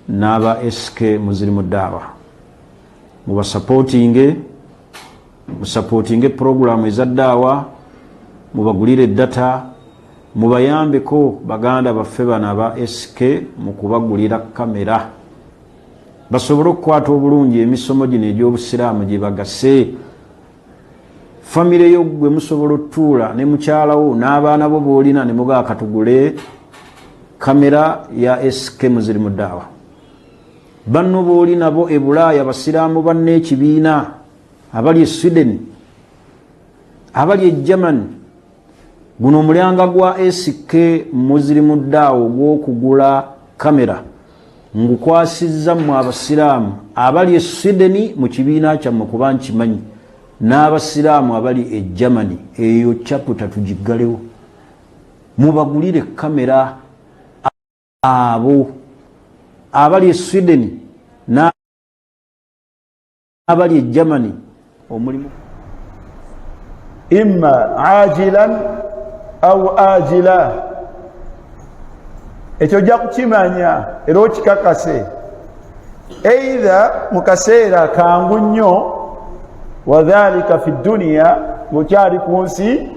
Naba SK Muslimu Dawa muba supporting program eza dawa mubagulire data mubayambeko baganda baffe bana SK mukubagulira kamera basobole okukwata obulungi emisomo gino egy'obusiraamu gye bagase famire yo gwe musobola otuula ne mukyalawo n'abaana bo boolina ne mugaa katugule kamera ya SK Muslimu Dawa banno booli nabo e Bulaaya basiraamu banne ekibiina abali e Sweden abali e Germany guno omulyanga gwa SK Muslimu Dawa ogw'okugula kamera ngukwasizza mu abasiraamu abali e Sweden mu kibiina kyammwe kuba nkimanyi n'abasiraamu abali e Germany eyo chapter tugigalewo mubagulire kamera abo abali e Sweden na abali e Germany omulimu imma ajilan au ajila ekyo jja kukimanya era okikakase eitha mukaseera kangu nnyo wadhalika fi dunia mukyali ku nsi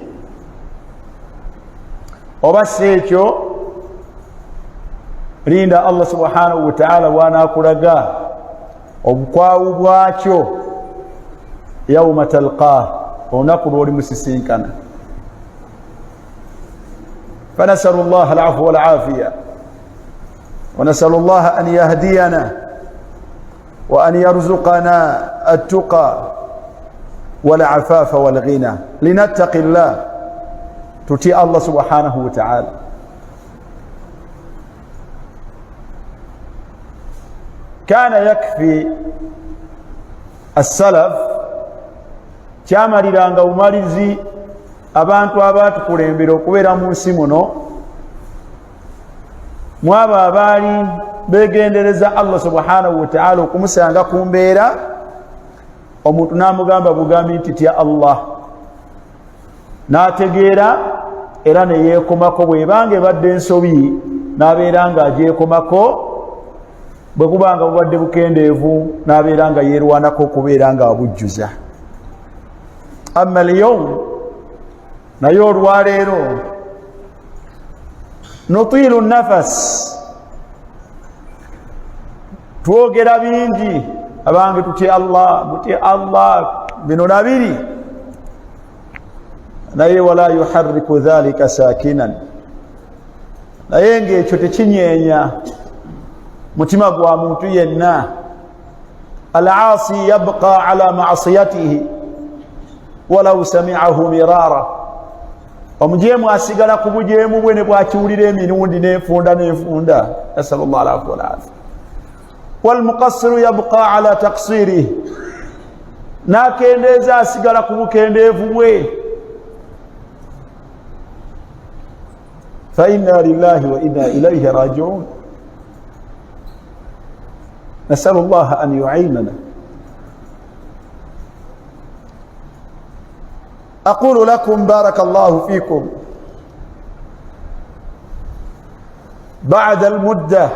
oba si ekyo linda Allah subhanahu wa ta'ala bw'anaakulaga obukwawu bwakyo yawma talqaa olunaku lw'oli musisinkana فنسأل الله العفو والعافية ونسأل الله أن يهدينا وأن يرزقنا التقى والعفاف والغنى لنتقي الله تطيع الله سبحانه وتعالى كان يكفي السلف kyamaliranga bumalizi abantu abatukulembera okubeera mu nsi muno mwabo abaali begendereza Allah subhanahu wa ta'ala okumusanga ku mbeera omuntu n'amugamba bugambi nti tya Allah n'ategeera era ne yeekomako bwebanga ebadde ensobi n'abeera nga agyekomako bwe kubanga bubadde bukendeevu n'abeera nga yeerwanako okubeera nga abujjuza amma al-yawm naye olwaleero nutiilu nafas twogera bingi abange tutya Allah bino nabiri naye wala yuharriku dhalika sakinan naye ng'ekyo tekinyeenya mutima gwa muntu yenna al-aasi yabqa ala ma'siyatihi walau sami'ahu mirara omujeemu asigala ku bujeemu bwe ne bwakiwulira emirundi n'enfunda nasallallahu alaihi wa sallam walmuqassiru yabqa ala taqsirihi n'akendeeza asigala ku bukendeevu bwe fa inna lillahi wa inna ilayhi raji'un nasallallahu an yu'inana أقول لكم بارك الله فيكم بعد المدة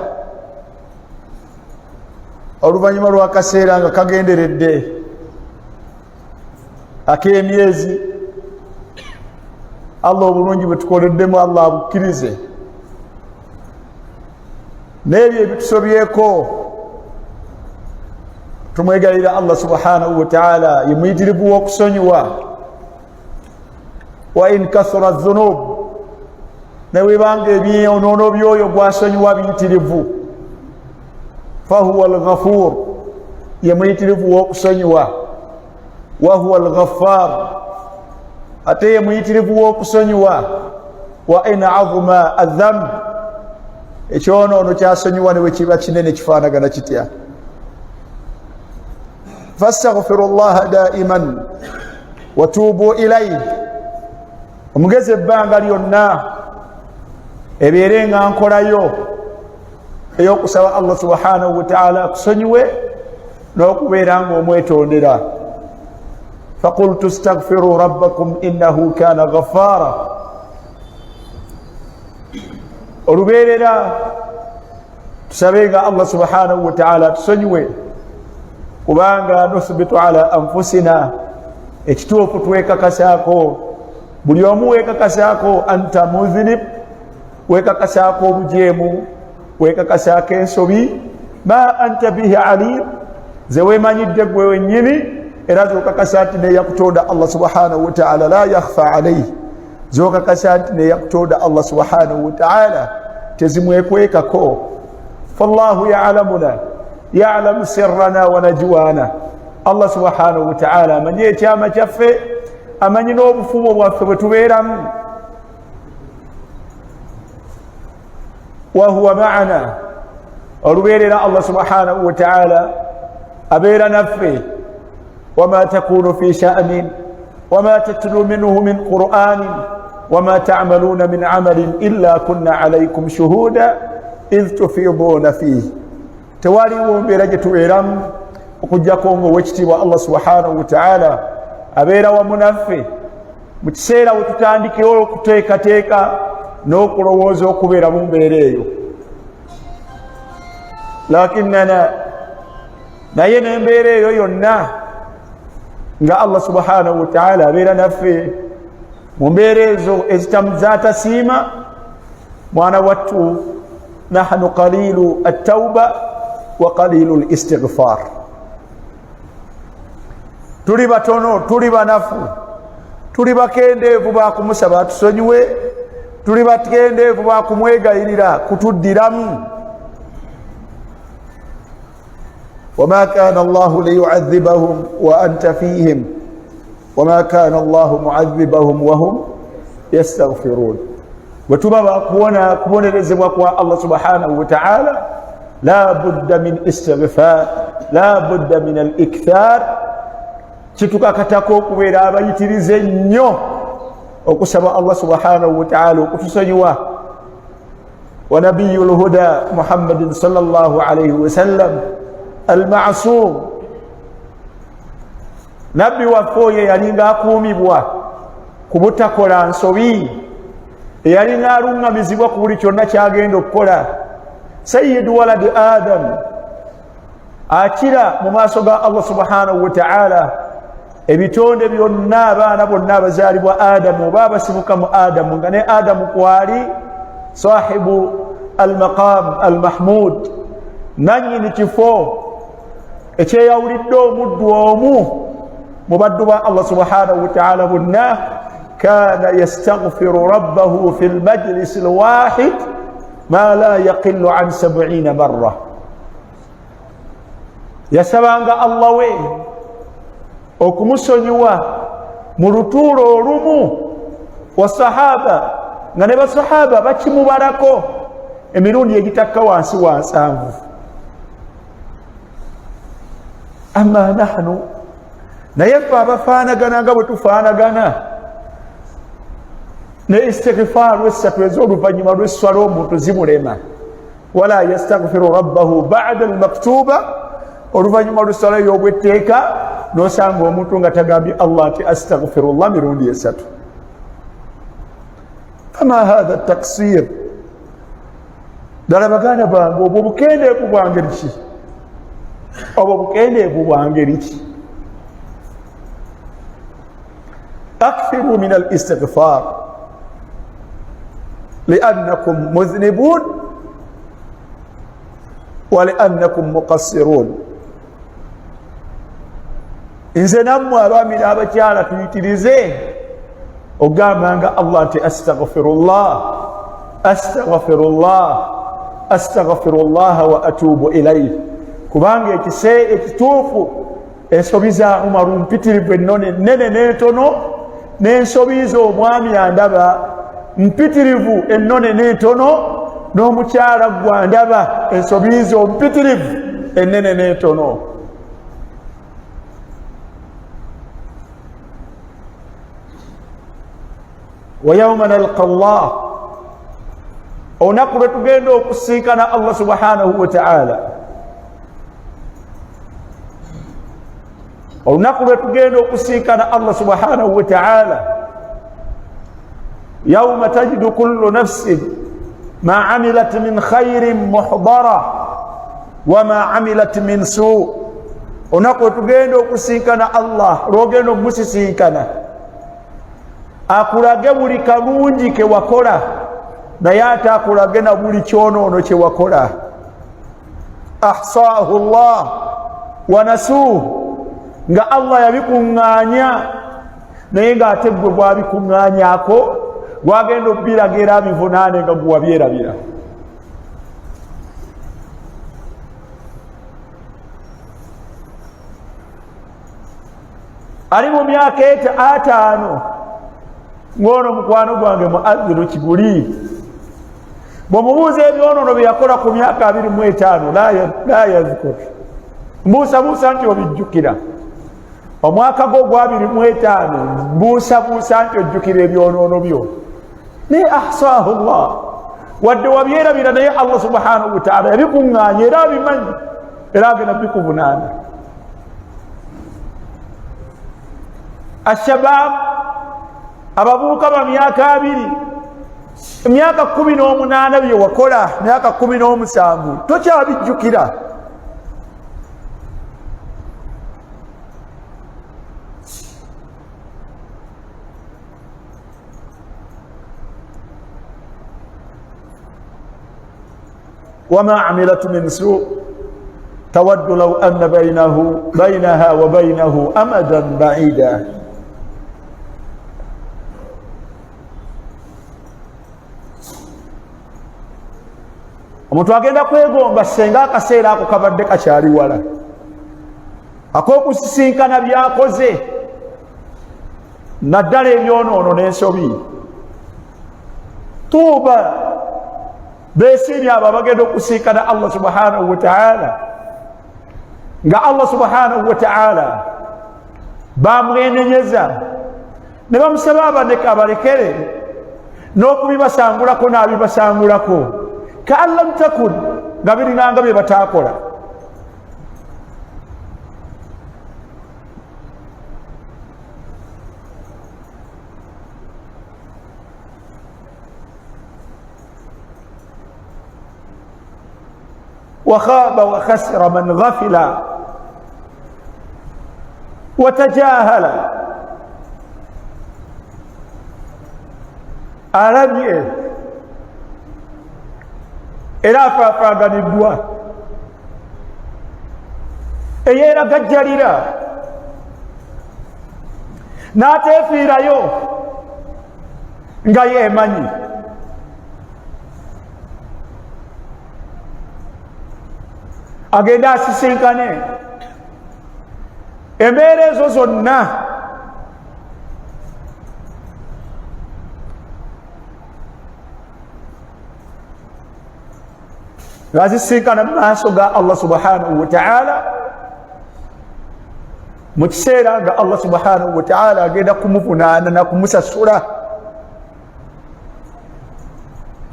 oluvanyuma lw'akaseera nga kagenderedde ak'emyezi Allah obulungi bwe tukoleddemu Allah abukkirize n'ebyo ebitusobyeko tumwegalira Allah subhanahu wa ta'ala ye muyitirivu w'okusonyiwa wa in kathura dhunub newebanga ebyonoono byoyo gwasonyiwa biyitirivu fahuwa al-ghafur ye muyitirivu w'okusonyiwa wa huwa al-ghaffar ate ye muyitirivu w'okusonyiwa wa in azuma adh-dhanb ekyonoono kyasonyiwa ne bwe kiba kinene kifaanagana kitya fastaghfiru llaha daiman wa tuubu ilayhi omugezi ebbanga lyonna ebeere nga nkolayo ey'okusaba Allah subhanahu wa ta'ala akusonyiwe n'okubeera nga omwetondera faqultu astaghfiru rabbakum innahu kana ghaffara olubeerera tusabenga Allah subhanahu wa ta'ala tusonyiwe kubanga nusbitu ala anfusina ekituufu twekakasako buli omu wekakasako anta mudhnib wekakasako obujemu wekakasako ensobi ma anta bihi alim zewemanyidde gwe wennyini era zokakasa nti neyakutonda Allah subhanahu wa ta'ala la yakhfa alayhi zokakasa nti neyakutonda Allah subhanahu wa ta'ala tezimwekwekako fallahu ya'lamuna ya'lamu sirrana wa najwana Allah subhanahu wa ta'ala amanyi ekyama kyaffe amanyi n'obufumo bwaffe bwe tubeeramu wa huwa ma'ana olubeerera Allah subhanahu wa ta'ala abeera naffe wama takunu fi sha'nin wama tatlu minhu min qur'anin wama ta'maluna min amalin illa kunna alaykum shuhuda idh tufiduna fihi tewaliwo mbeera gye tubeeramu okujjako ng'owekitiibwa Allah subhanahu wa ta'ala abeera wamu naffe mu kiseera we tutandikira okuteekateeka n'okulowooza okubeera mu mbeera eyo lakinnana naye n'embeera eyo yonna nga Allah subhanahu wa ta'ala abeera naffe mu mbeera ezo ezatasiima mwana wattu nahnu qalilu at-tawba wa qalilu al-istighfar tuli batono tuli banafu tuli bakendeevu bakumusaba atusonyiwe tuli bakendeevu bakumwegayirira kutuddiramu وما كان الله ليعذبهم وأنت فيهم وما كان الله معذبهم وهم يستغفرون وتبا كون رزقوا الله سبحانه وتعالى لا بد من استغفار لا بد من الإكثار kitukakatako okubeera abayitirize nnyo okusaba Allah subhanahu wa ta'ala okutusonyiwa wa nabiyul huda Muhammadin sallallahu alayhi wa sallam al-ma'sum nabbi waffe yalinga akuumibwa ku butakola nsobi yalinga alungamizibwa ku buli kyonna kyagenda okukola sayyidu waladi adam akira mu maaso ga Allah subhanahu wa ta'ala ebitonde byonna abaana bonna abazaalibwa adamu oba abasibuka mu adamu nga ne adamu kwali sahibu al-maqam al-mahmud nannyini kifo ekyeyawulidde omuddu omu mu baddu ba Allah subhanahu wa ta'ala bonna kana yastaghfiru rabbahu fi al-majlis al-wahid ma la yaqillu an 70 marra yasabanga Allah we okumusonyiwa mu lutuulo olumu wa sahaba nga ne basahaba bakimubalako emirundi egitakka wansi wa 7 amma nahnu naye ffe abafaanagana nga bwe tufaanagana ne istighfaaru essatu ez'oluvannyuma lw'esswala omuntu zimulema wala yastaghfiru rabbahu ba'da al-maktuba oluvannyuma lw'esswala ey'obwetteeka n'osanga omuntu nga tagambye Allah nti astaghfirullah mirundi 3 fama hadha taksir ddala baganda bange obwo bukendeevu bwa ngeri ki obwo bukendeevu bwa ngeri ki akthiru min al-istighfar li'annakum mudhnibun wa li'annakum muqassirun nze nammwe abaami n'abakyala tuyitirize ogambanga Allah nti astaghfirullah astaghfirullah astaghfirullah wa atubu ilayhi kubanga ekituufu ensobi za Umaru mpitirivu ennone ennene n'entono n'ensobi z'omwami andaba mpitirivu ennone n'entono n'omukyala gwa ndaba ensobi zo mpitirivu ennene n'entono wa yawma nalqa Allah olunaku lwe tugenda okusinkana Allah subhanahu wa ta'ala olunaku lwe tugenda okusinkana Allah subhanahu wa ta'ala yawma tajidu kullu nafsin ma amilat min khairin muhdara wama amilat min su onako tugenda okusinkana Allah lwogenda okumusisinkana akulage buli kalungi ke wakola naye ate akulage na buli kyonoono kye wakola. ahsaahu llah wanasuuh nga Allah yabikuŋŋaanya naye ng'ate gwe bwabikuŋŋaanyaako gwagenda okubiraga era bivunaane nga gwe wabyerabira. ali mu myaka 5 ng'ono mukwano gwange muadhinu Kiguli bw'omubuuza ebyonoono bye yakola ku myaka 25 la yazkur mbuusabuusa nti obijjukira. omwaka gwo gwa 25 mbuusabuusa nti ojjukira ebyonoono byo naye ahsaahu llah wadde wabyerabira naye Allah subhanahu wa ta'ala yabikuŋŋaanya era abimanyi era agenda bikuvunaana. ashabab abavubuka ba myaka 2 emyaka 18 bye wakola myaka 17 tokyabijjukira. وما عملت من سوء تود لو أن بينها وبينه أمدا بعيدا. omuntu agenda kwegomba senga akaseera ako kabadde kakyali wala ak'okusisinkana byakoze naddala ebyonoono n'ensobi. tuuba beesiimye abo abagenda okusinkana Allah subhanahu wa ta'ala nga Allah subhanahu wa ta'ala bamwenenyeza ne bamusaba abaneka abalekere n'okubibasangulako n'abibasangulako ka'an lam takun nga biringanga bye bataakola. وخاب وخسر من غفل وتجاهل. arabye era afaafaganiddwa eyeeragajjalira n'ateefiirayo nga yeemanyi. agenda asisinkane embeera ezo zonna ng'azisinkana mu maaso ga Allah subhanahu wa ta'ala mu kiseera nga Allah subhanahu wa ta'ala agenda kumuvunaana na kumusasula.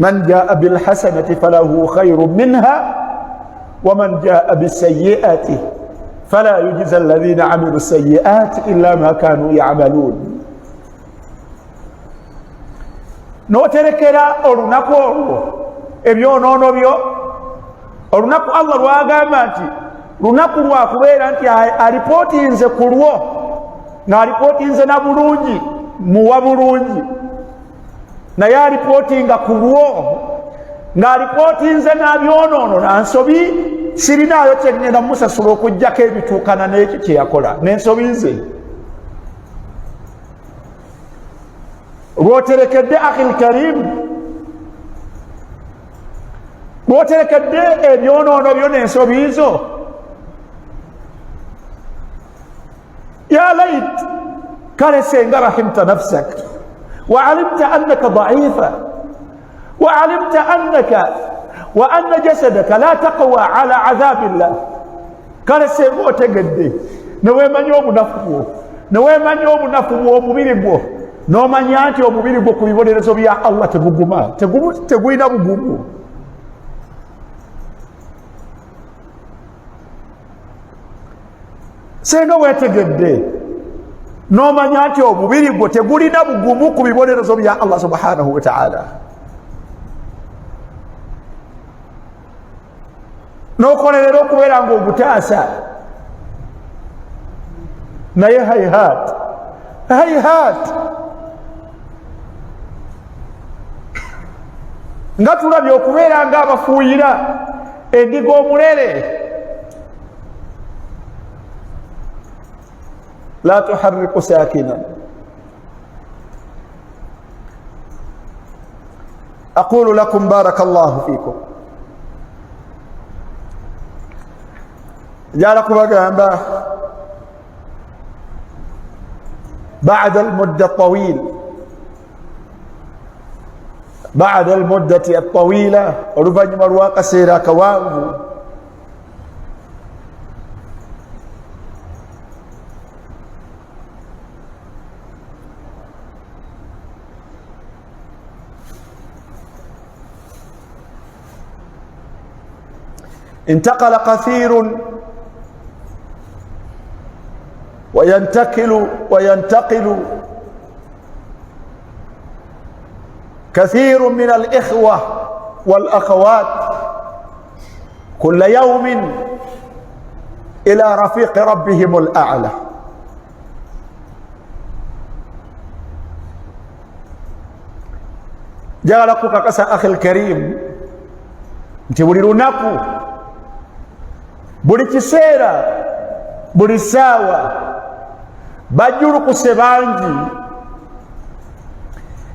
man jaa bilhasanati falahu khayrun minha ومن جاء بالسيئات فلا يجزى الذين عملوا السيئات إلا ما كانوا يعملون. noterekera olunaku olwo ebyonoono byo olunaku Allah lwagamba nti lunaku lwakubeera nti alipootinze ku lwo ng'alipootinze na bulungi muwa bulungi naye alipootinga ku lwo ng'alipootinze na byonoono na nsobi sirinaayo kyengenda musasula okuggyako ebituukana n'ekyo kye yakola n'ensobi ze. lw'oterekedde akhil karim lw'oterekedde ebyonoono byo n'ensobi zo ya lait kale senga rahimta nafsak wa alimta annaka da'ifa وعلمت أنك وأن جسدك لا تقوى على عذاب الله. قال سيبو تقدي نوي من يوم نفبو نوي من يوم نفبو ومبيربو نو من يانتي ومبيربو كبيبوني رسول يا الله تقوما تقوينا بقومو. سينو تقدي نو من يانتي ومبيربو تقولينا بقومو كبيبوني رسول يا الله سبحانه وتعالى. n'okolerera okubeera ng'ogutaasa naye hayhat nga tulabye okubeera ng'abafuuyira endiga omulere. la tuharriku sakinan. aqulu lakum barakallahu fikum. njala kubagamba بعد المدة الطويلة oluvannyuma lw'akaseera akawanvu انتقل كثير وينتقل كثير من الإخوة والأخوات كل يوم إلى رفيق ربهم الأعلى. جعلك كسا أخي الكريم تبوليروناكو بولي كسيرا بولي ساوى bajjulukuse bangi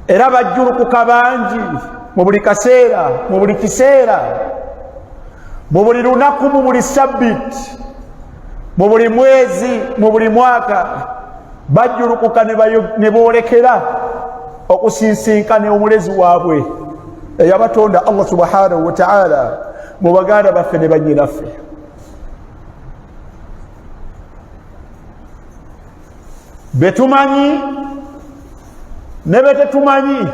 era bajjulukuka bangi mu buli kaseera mu buli kiseera mu buli lunaku mu buli sabbiti mu buli mwezi mu buli mwaka bajjulukuka ne boolekera okusinsinkana omulezi waabwe eyabatonda Allah subhanahu wa ta'ala mu baganda baffe ne bannyinaffe. betumanyi ne betetumanyi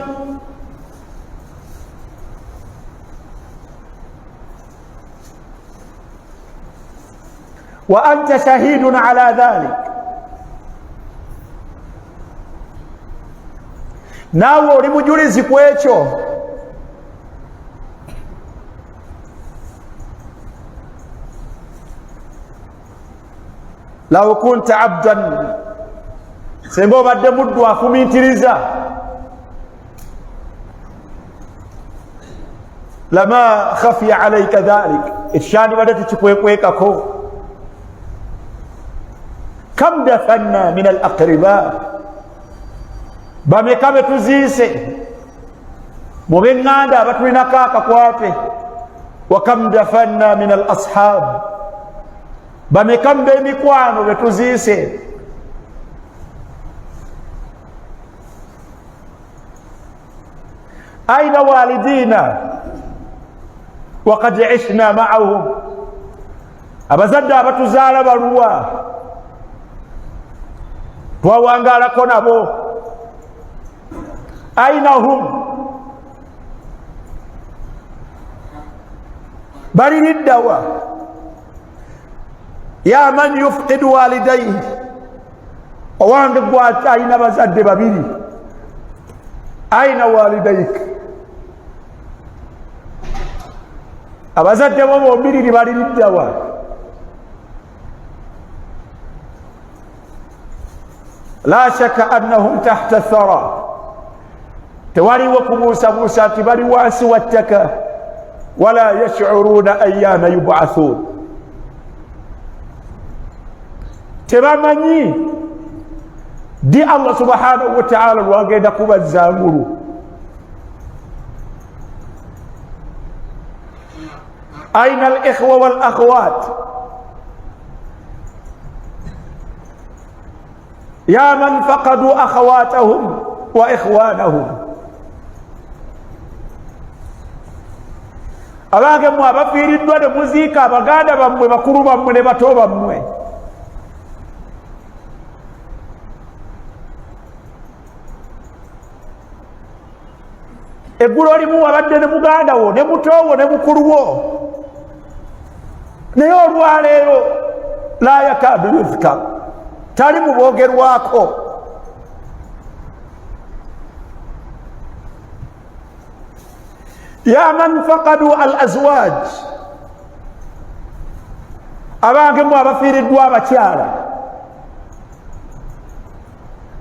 wa anta shahidun ala dhalik, naawe oli mujulizi ku ekyo. law kunta abdan, senga obadde muddu afumiitiriza, lama khafiya alayka dhalik, ekyandibadde tekikwekwekako. kam dafanna min al aqriba, bameka betuziise mu b'eŋŋanda abatulinako akakwape. wa kam dafanna min al ashab, bameka mu b'emikwano betuziise. aina walidina waqad ishna ma'ahum, abazadde abatuzaala baluwa twawangaalako nabo. aina hum, baliriddawa. ya man yufqidu walidayhi, owange gwate alina bazadde babiri. aina walidayk, abazadde bo bombiriri baliriddawa. la shakka annahum tahta thara, tewaliwo kubuusabuusa nti bali wansi wa ttaka. wala yash'uruna ayyana yub'athun, tebamanyi di Allah subhanahu wa ta'ala lwagenda kubazzangulu. aina al ikhwa wal akhwat, ya man faqadu akhawatahum wa ikhwanahum, abange mmwe abafiiriddwa ne muziika abaganda bammwe bakulu bammwe ne bato bammwe. eggulo limu wabadde ne muganda wo ne mutowo ne mukulu wo, naye olwaleero la yakadu yuzkar, tali mu boogerwako. ya man faqadu al azwaj, abange mu abafiiriddwa abakyala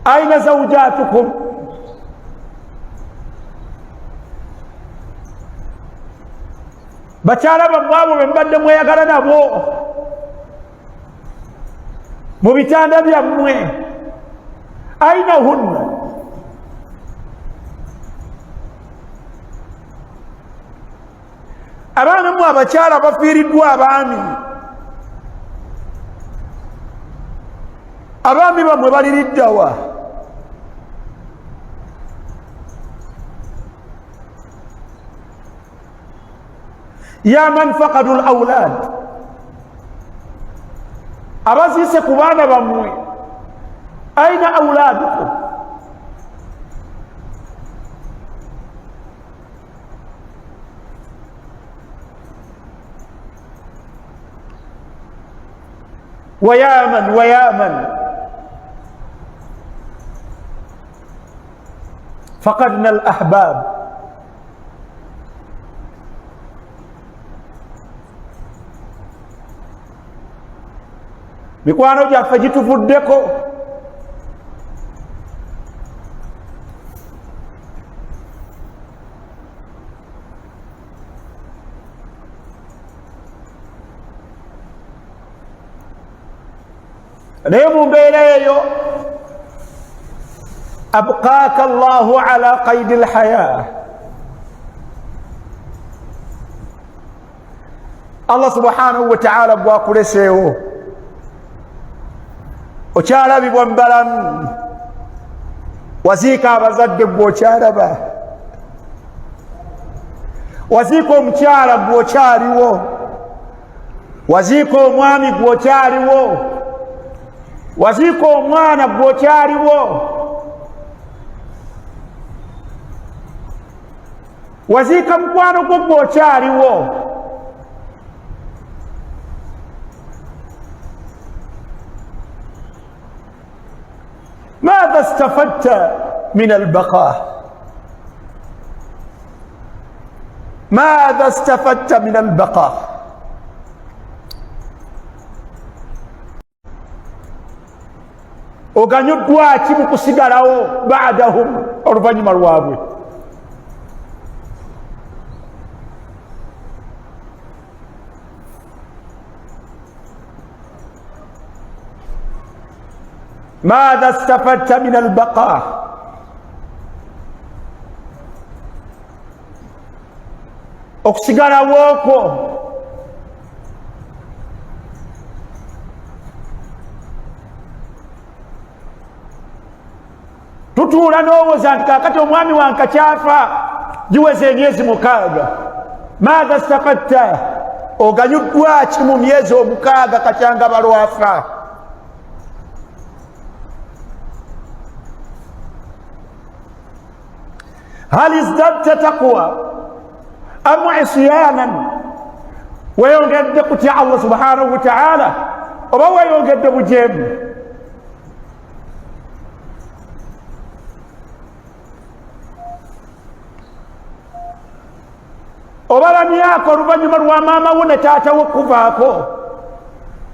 aina zawjatukum bakyala bammwe abo be mbadde mweyagala nabo mu bitanda byammwe aina hunna abange mu abakyala bafiiriddwa abaami bammwe baliriddawa ya man faqadu al-awlad abaziise ku baana bammwe aina awladukum ويا من فقدنا الأحباب mikwano gyaffe gituvuddeko naye mu mbeera eyo abqaaka Allahu ala qaydi al-haya Allah subhanahu wa ta'ala bwakuleseewo okyalabibwa mu balamu waziika abazadde gwe okyalaba waziika omukyala gwe okyaliwo waziika omwami gwe okyaliwo waziika omwana gwe okyaliwo waziika mukwano gwo gwe okyaliwo ماذا استفدت من البقاء ماذا استفدت من البقاء oganyuddwa ki mu kusigalawo ba'dahum oluvannyuma lwabwe ماذا استفدت من البقاء okusigalawo okwo tutuula n'owooza nti kaakati omwami wange kyafa giweze emyezi 6 ماذا استفدت oganyuddwa ki mu myezi 6 katyanga balwafa هل ازددت تقوى أم عصيانا ويوجد قتيع الله سبحانه وتعالى وهو يوجد بجيب obalamyi ako oluvannyuma lwa maama wo ne taata wo kuvaako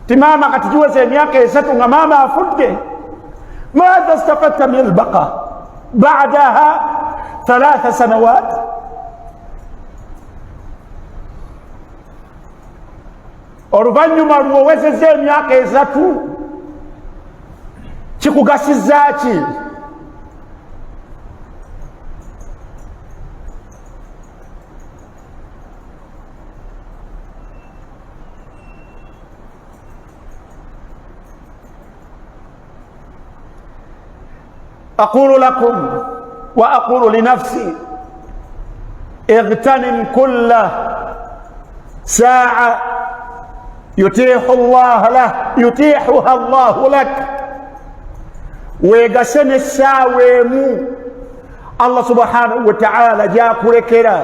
ti maama kati giweze emyaka 3 nga maama afudde ماذا استفدت من البقاء بعدها 3 سنوات oluvannyuma lwowezezza emyaka 3 kikugasizza ki أقول لكم وأقول لنفسي اغتنم كل ساعة يتيحها الله لك ويقسم الساويمو الله سبحانه وتعالى جاك لكرا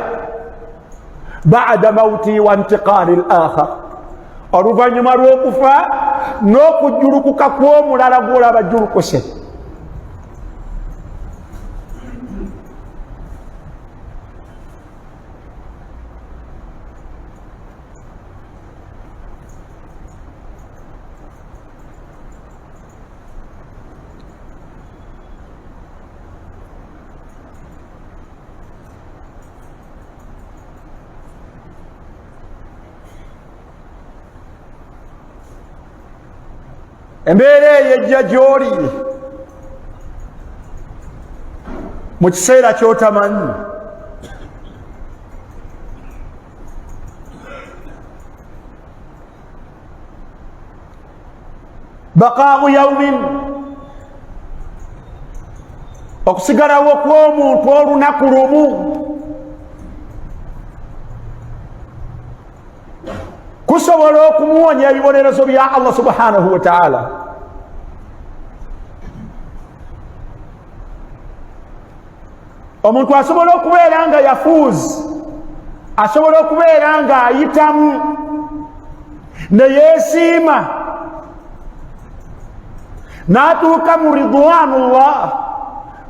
بعد موتي وانتقال الآخر oluvannyuma lw'okufa n'okujjulukuka kw'omulala gw'olaba jjulukuse embeera eyo ejja gy'oli mu kiseera ky'otamanyi. baqaa'u yawmin, okusigalawo kw'omuntu olunaku lumu kusobola okumuwonya ebibonerezo bya Allah subhanahu wa ta'ala. omuntu asobola okubeera nga yafuuzi, asobola okubeera nga ayitamu ne yeesiima n'atuuka mu ridwanullah,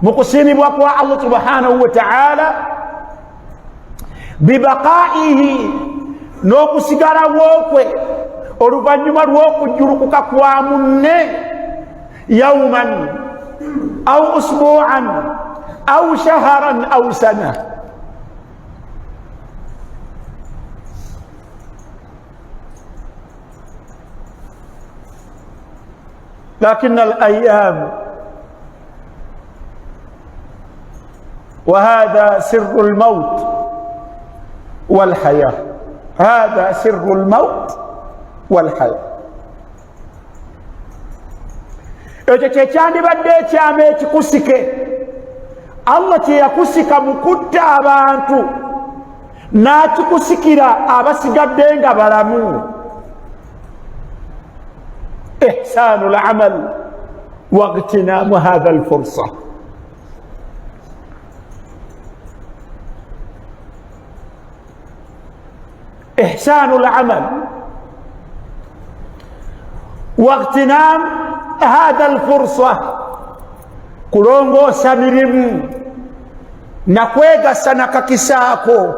mu kusiimibwa kwa Allah subhanahu wa ta'ala, bibaqaa'ihi, n'okusigalawo kwe oluvannyuma lw'okujjulukuka kwa munne, yawman aw usbu'an aw shaharan aw sana. لكن الأيام، وهذا سر الموت والحياة، هذا سر الموت والحياة. ekyo kyekyandibadde ekyama ekikusike. Allah kye yakusika mu kutta abantu n'akikusikira abasigadde nga balamu. إحسان العمل واغتنام هذا الفرصة. إحسان العمل واغتنام هذا الفرصة، kulongoosa mirimu na kwegasa nakakisaako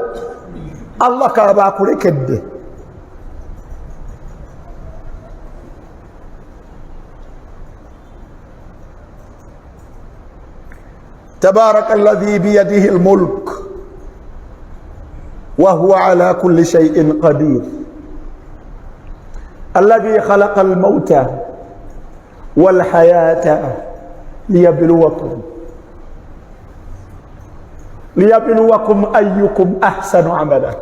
Allah kaba akulekedde. تبارك الذي بيده الملك وهو على كل شيء قدير، الذي خلق الموت والحياة ليبلوكم أيكم أحسن عملا.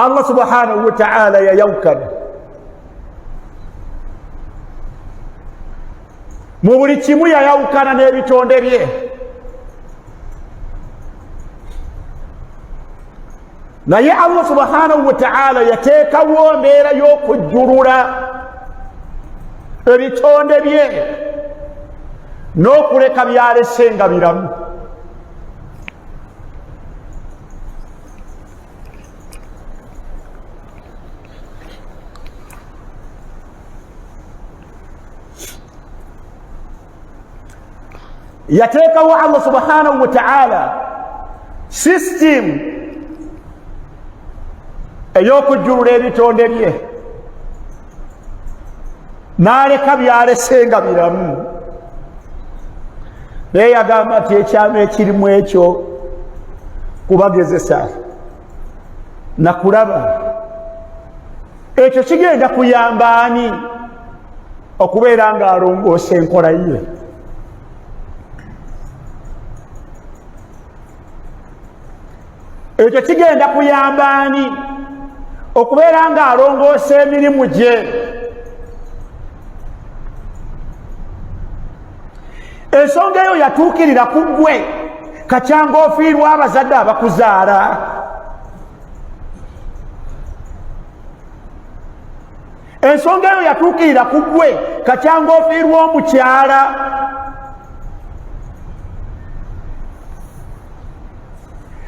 الله سبحانه وتعالى يوكل mu buli kimu yayawukana n'ebitonde bye. naye Allah subhanahu wa ta'ala yateekawo mbeera y'okujjulula ebitonde bye n'okuleka byalese nga biramu. yateekawo Allah subhanahu wa ta'ala system ey'okujjulula ebitonde bye n'aleka byalese nga biramu. naye yagamba nti ekyama ekirimu ekyo kubagezesa nakulaba ekyo kigenda kuyamba ani okubeera nga alongoosa enkola ye. ekyo kigenda kuyamba ani okubeera nga alongoosa emirimu gye. ensonga eyo yatuukirira ku ggwe kacyanga ofiirwa abazadde abakuzaala. ensonga eyo yatuukirira ku ggwe kacyanga ofiirwa omukyala.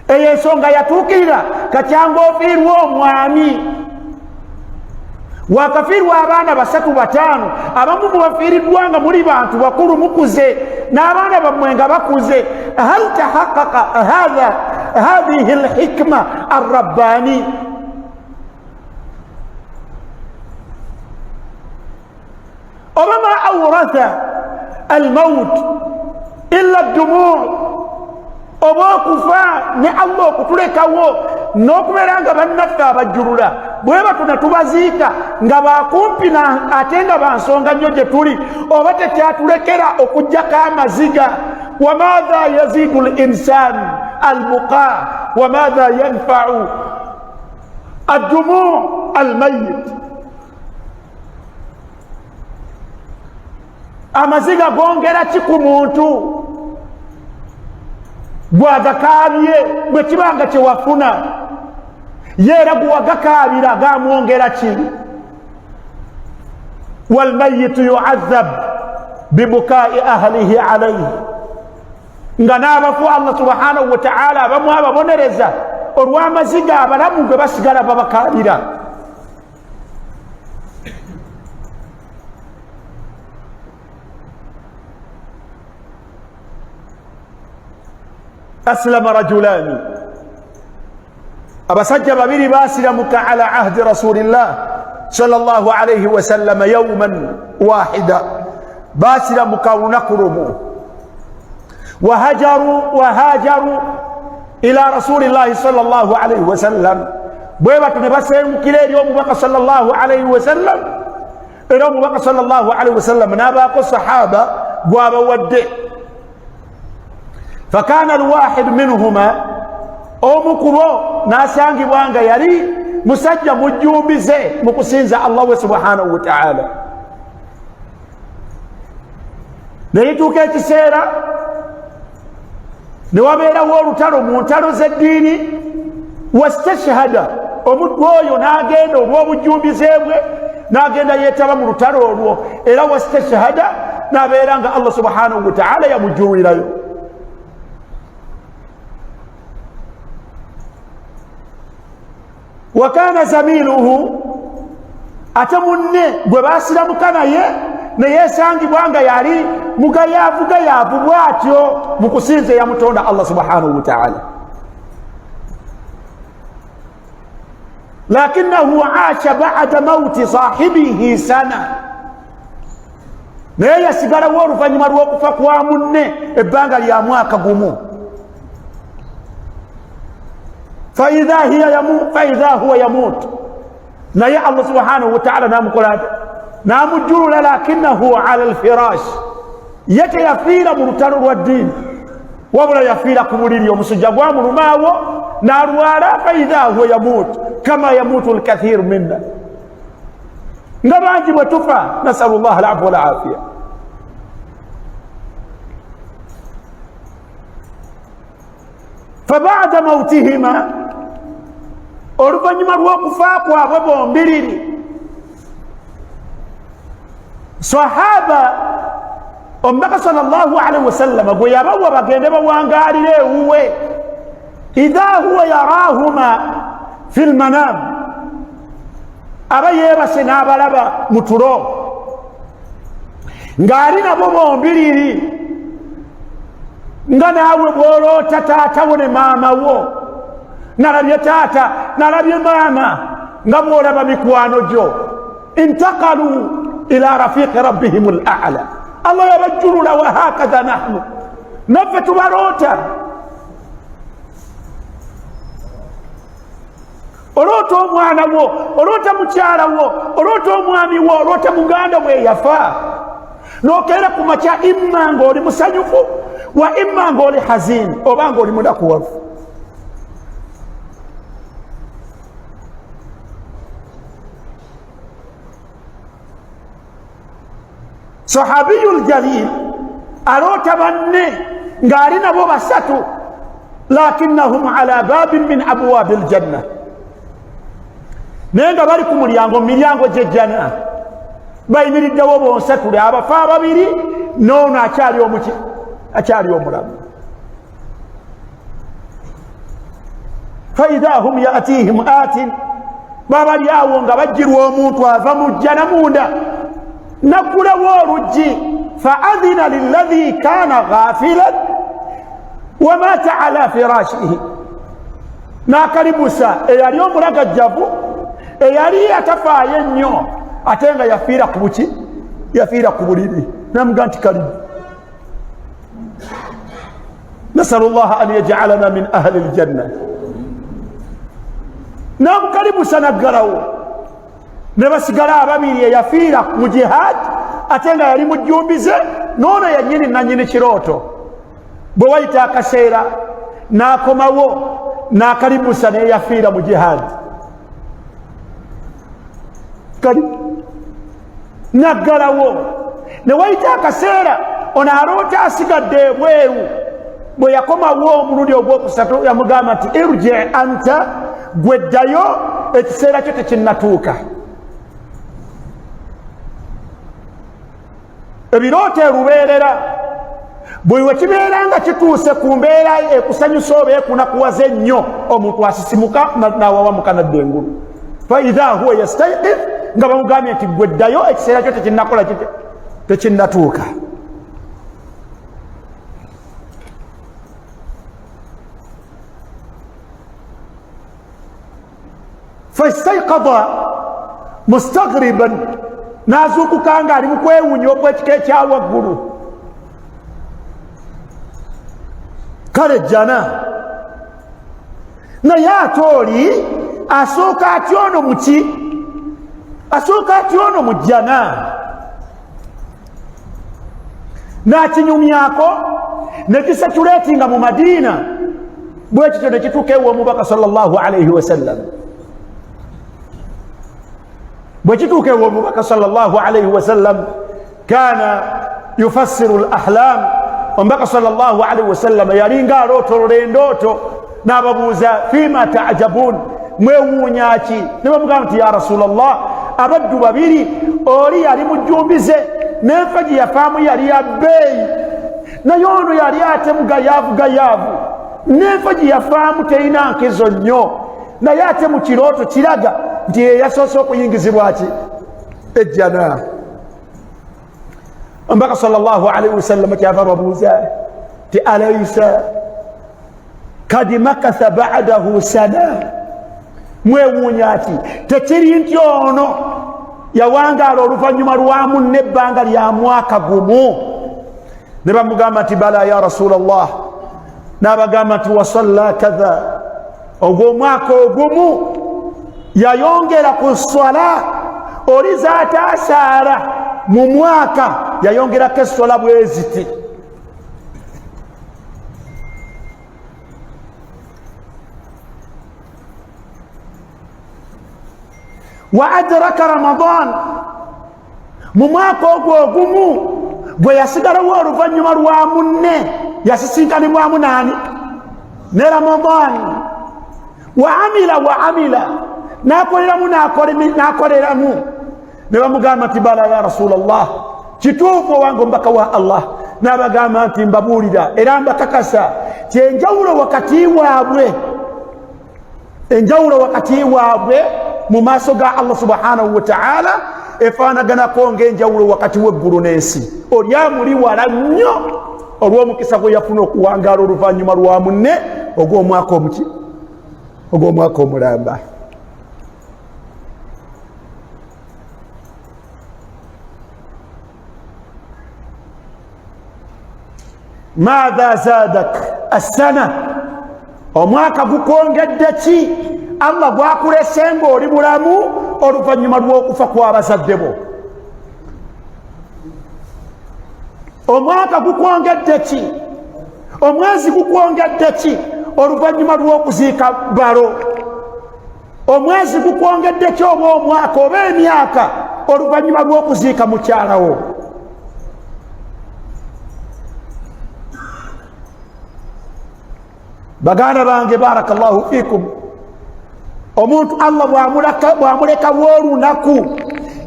eyo ensonga yatuukirira kacyanga ofiirwa omwami. wakafiirwa abaana 3 5, abamu mubafiiriddwa nga muli bantu bakulu mukuze n'abaana bammwe nga bakuze. hal tahaqqaqa hadhihi alhikma arrabbani. oba ma awratha almaut illa ad-dumu', oba okufa ne Allah okutulekawo n'okubeera nga bannaffe abajjulula bweba tunatubaziika nga bakumpi ate nga bansonga nnyo gye tuli oba tekyatulekera okuggyako amaziga. Wamadha yazidu linsan albuqa wamadha yanfau addumu almayit. Amaziga gongera ki ku muntu bwagakaabye bwe kibanga kyewafuna yeera gwagakaabira gamwongera ki? Walmayitu yu'adhab bibukai ahlihi alayhi. Nga n'abafu Allah subhanahu wa ta'ala abamu ababonereza olw'amaziga abalamu gwe basigala babakaabira. أسلم رجلان أبسجى ببيري باسلمك على عهد رسول الله صلى الله عليه وسلم يوما واحدا باسلمك ونكرموا وهاجروا إلى رسول الله صلى الله عليه وسلم بيبك نبسهم كليل يوم بقى صلى الله عليه وسلم يوم بقى صلى الله عليه وسلم ناباق الصحابة قوابا ودئ. فكان الواحد منهما أمكبو ناسانجي وانغا يري مسجى مجوبزي مقسينزا الله سبحانه وتعالى نيتو كيتي سيرا نوابيرا وورو تارو مونتارو زديني واستشهد أمكبو ناغينو وو مجوبزي ناغينا يتابا مرتارو إلا واستشهد نابيرا الله سبحانه وتعالى يمجوبي لايو. وكان زميله أتمنى بباسلا مكاناye naye sangibwanga yali mugayavu bwatyo mukusinze ya mutonda Allah subhanahu wa ta'ala. lakinahu aasha ba'da mauti sahibihi sana. naye yasigalawo oluvannyuma lw'okufa kwa munne ebbanga lya mwaka gumu. فإذا هو يموت نيا الله سبحانه وتعالى نام قرات نام الجرول لكنه على الفراش يتي يفير مرتر والدين وبلا يفير كبرين يوم سجوا مرماو ناروالا فإذا هو يموت كما يموت الكثير منا نبانجي وتفا نسأل الله العفو والعافية. فبعد موتهما oluvannyuma lw'okufa kwabwe bombiriri sahaba omubaka sallallahu alaihi wasallama gwe yabawa bagende bawangaalire ewuwe idha huwa yarahuma fi lmanam aba yeebase n'abalaba mu tulo ng'ali nabo bombiriri nga naawe bw'oloota taatawo ne maama wo nalabye taata nalabye maama nga bw'olaba mikwano gyo intaqalu ila rafiqi rabbihim al-a'la. Allah yabajjulula wa hakadha nahnu naffe tubaloota. oloota omwana wo oloota mukyala wo oloota omwami wo oloota muganda bwe yafa n'okeera ku makya imma ng'oli musanyufu wa imma ng'oli hazini oba ng'oli munakuwavu. sahabiyul jalil aloota banne ng'ali nabo basatu lakinnahum ala babin min abwabil janna naye nga bali ku mulyango miryango gy'ejjana bayimiriddewo bonsatule abafa ababiri n'ono akyali omulamu. faidha hum yatihim atin babali awo nga bajjirwa omuntu ava mu jjana munda naggulawo oluggi faadhina lilladhi kana ghafilan wamata ala firashihi n'akalibusa eyali omulagajjavu eyali atafaayo ennyo ate nga yafiira ku buki yafiira ku buliri namuga nti kalibu. nasalu llaha an yaj'alana min ahli aljanna. namukalibusa naggalawo ne basigala ababiri eyafiira mu jihad ate nga yali mujjumbize noono yannyini nannyini kirooto bwe wayita akaseera n'akomawo n'akalibusa neyafiira mu jihad naggalawo ne wayita akaseera ono aloota asigadde ebweru bwe yakomawo omulundi ogwokusatu yamugamba nti irji anta gweddayo ekiseera kyo tekinnatuuka ebirooto erubeerera buli wekibeera nga kituuse ku mbeera ekusanyusa oba ekunakuwaza ennyo omuntu asisimuka nawawamuka nadda engulu faidha huwa yastayqif nga bamugambye nti gweddayo ekiseera kyo tekinnakola tekinnatuuka fastayqada mustaghriban nazuukuka nga ali mu kwewuunya okwekika ekyawaggulu kale jana naye ate oli asooka atyono muki asooka atyono mu jana n'akinyumyako ne kisatuleetinga mu Madiina bwe kityo ne kituuka ewa omubaka sallallahu alayhi wasallam bwe kituuka ewa omubaka sallallahu alayhi wasallam kana yufassiru al-ahlam omubaka sallallahu alayhi wasallam yalinga alootolola endooto n'ababuuza fima ta'jabun mwewuunya ki ne bamugamba nti ya rasulallah abaddu babiri oli yali mujjumbize n'enfa gye yafaamu yali ya bbeeyi naye ono yali ate mugayaavu n'enfa gye yafaamu terina nkezo nnyo naye ate mu kirooto kiraga nti yeyasoose okuyingizibwa ki ejjana omubaka sallallahu alayhi wasallam kyava babuuza ti alaysa kad makatha ba'dahu sana mwewuunya ki tekiri nti ono yawangaala oluvannyuma lwamu n'ebbanga lya mwaka gumu ne bamugamba nti bala ya rasulallah n'abagamba nti wasalla kadha ogw'omwaka ogumu yayongera ku swala oli zaataasaala mu mwaka yayongerako essola bwe ziti wa adraka ramadan mu mwaka ogwo ogumu bwe yasigalawo oluvannyuma lwa munne yasisinkanibwamu naani ne ramadan wa amila n'akoleramu ne bamugamba nti bala ya rasulallah kituufu owange omubaka wa allah n'abagamba nti mbabuulira era mbakakasa ti enjawulo wakati waabwe mu maaso ga allah subhanahu wa ta'ala efaanaganako ng'enjawulo wakati w'eggulu n'ensi oli amuli wala nnyo olw'omukisa gwe yafuna okuwangaala oluvannyuma lwa munne ogw'omwaka omulamba maadha zadak assana omwaka gukwongedde ki allah gwakulese ng'oli mulamu oluvannyuma lw'okufa kw'abazadde bo omwaka gukwongedde ki omwezi gukwongedde ki oluvannyuma lw'okuziika balo omwezi gukwongedde ki oba omwaka oba emyaka oluvannyuma lw'okuziika mukyalawo baganda bange barakallahu fikum omuntu allah bwamulekawo olunaku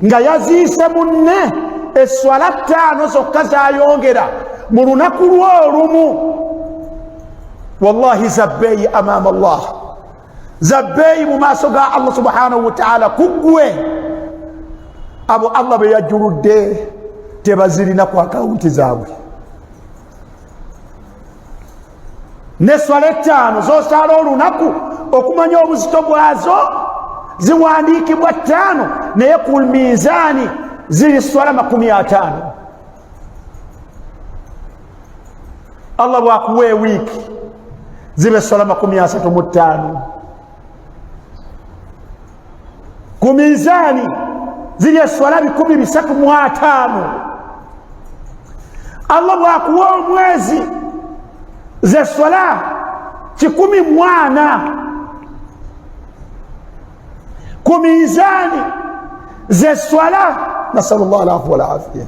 nga yaziise munne eswala 5 zokka zayongera mu lunaku lwolumu wallahi zabbeeyi amama allah zabbeeyi mu maaso ga allah subhanahu wa ta'ala kuggwe abo allah be yajjuludde tebazirina ku akawunti zaabwe neswala 5 zosaala olunaku okumanya obuzito bwazo ziwandiikibwa 5 naye ku miizaani ziri swala 50 allah bwakuwa ewiiki zibe swala 35 ku miizaani ziri eswala 350. Allah bwakuwa omwezi ze swala 14 ku mizani ze swala. Nasallallahu alaihi wa afia.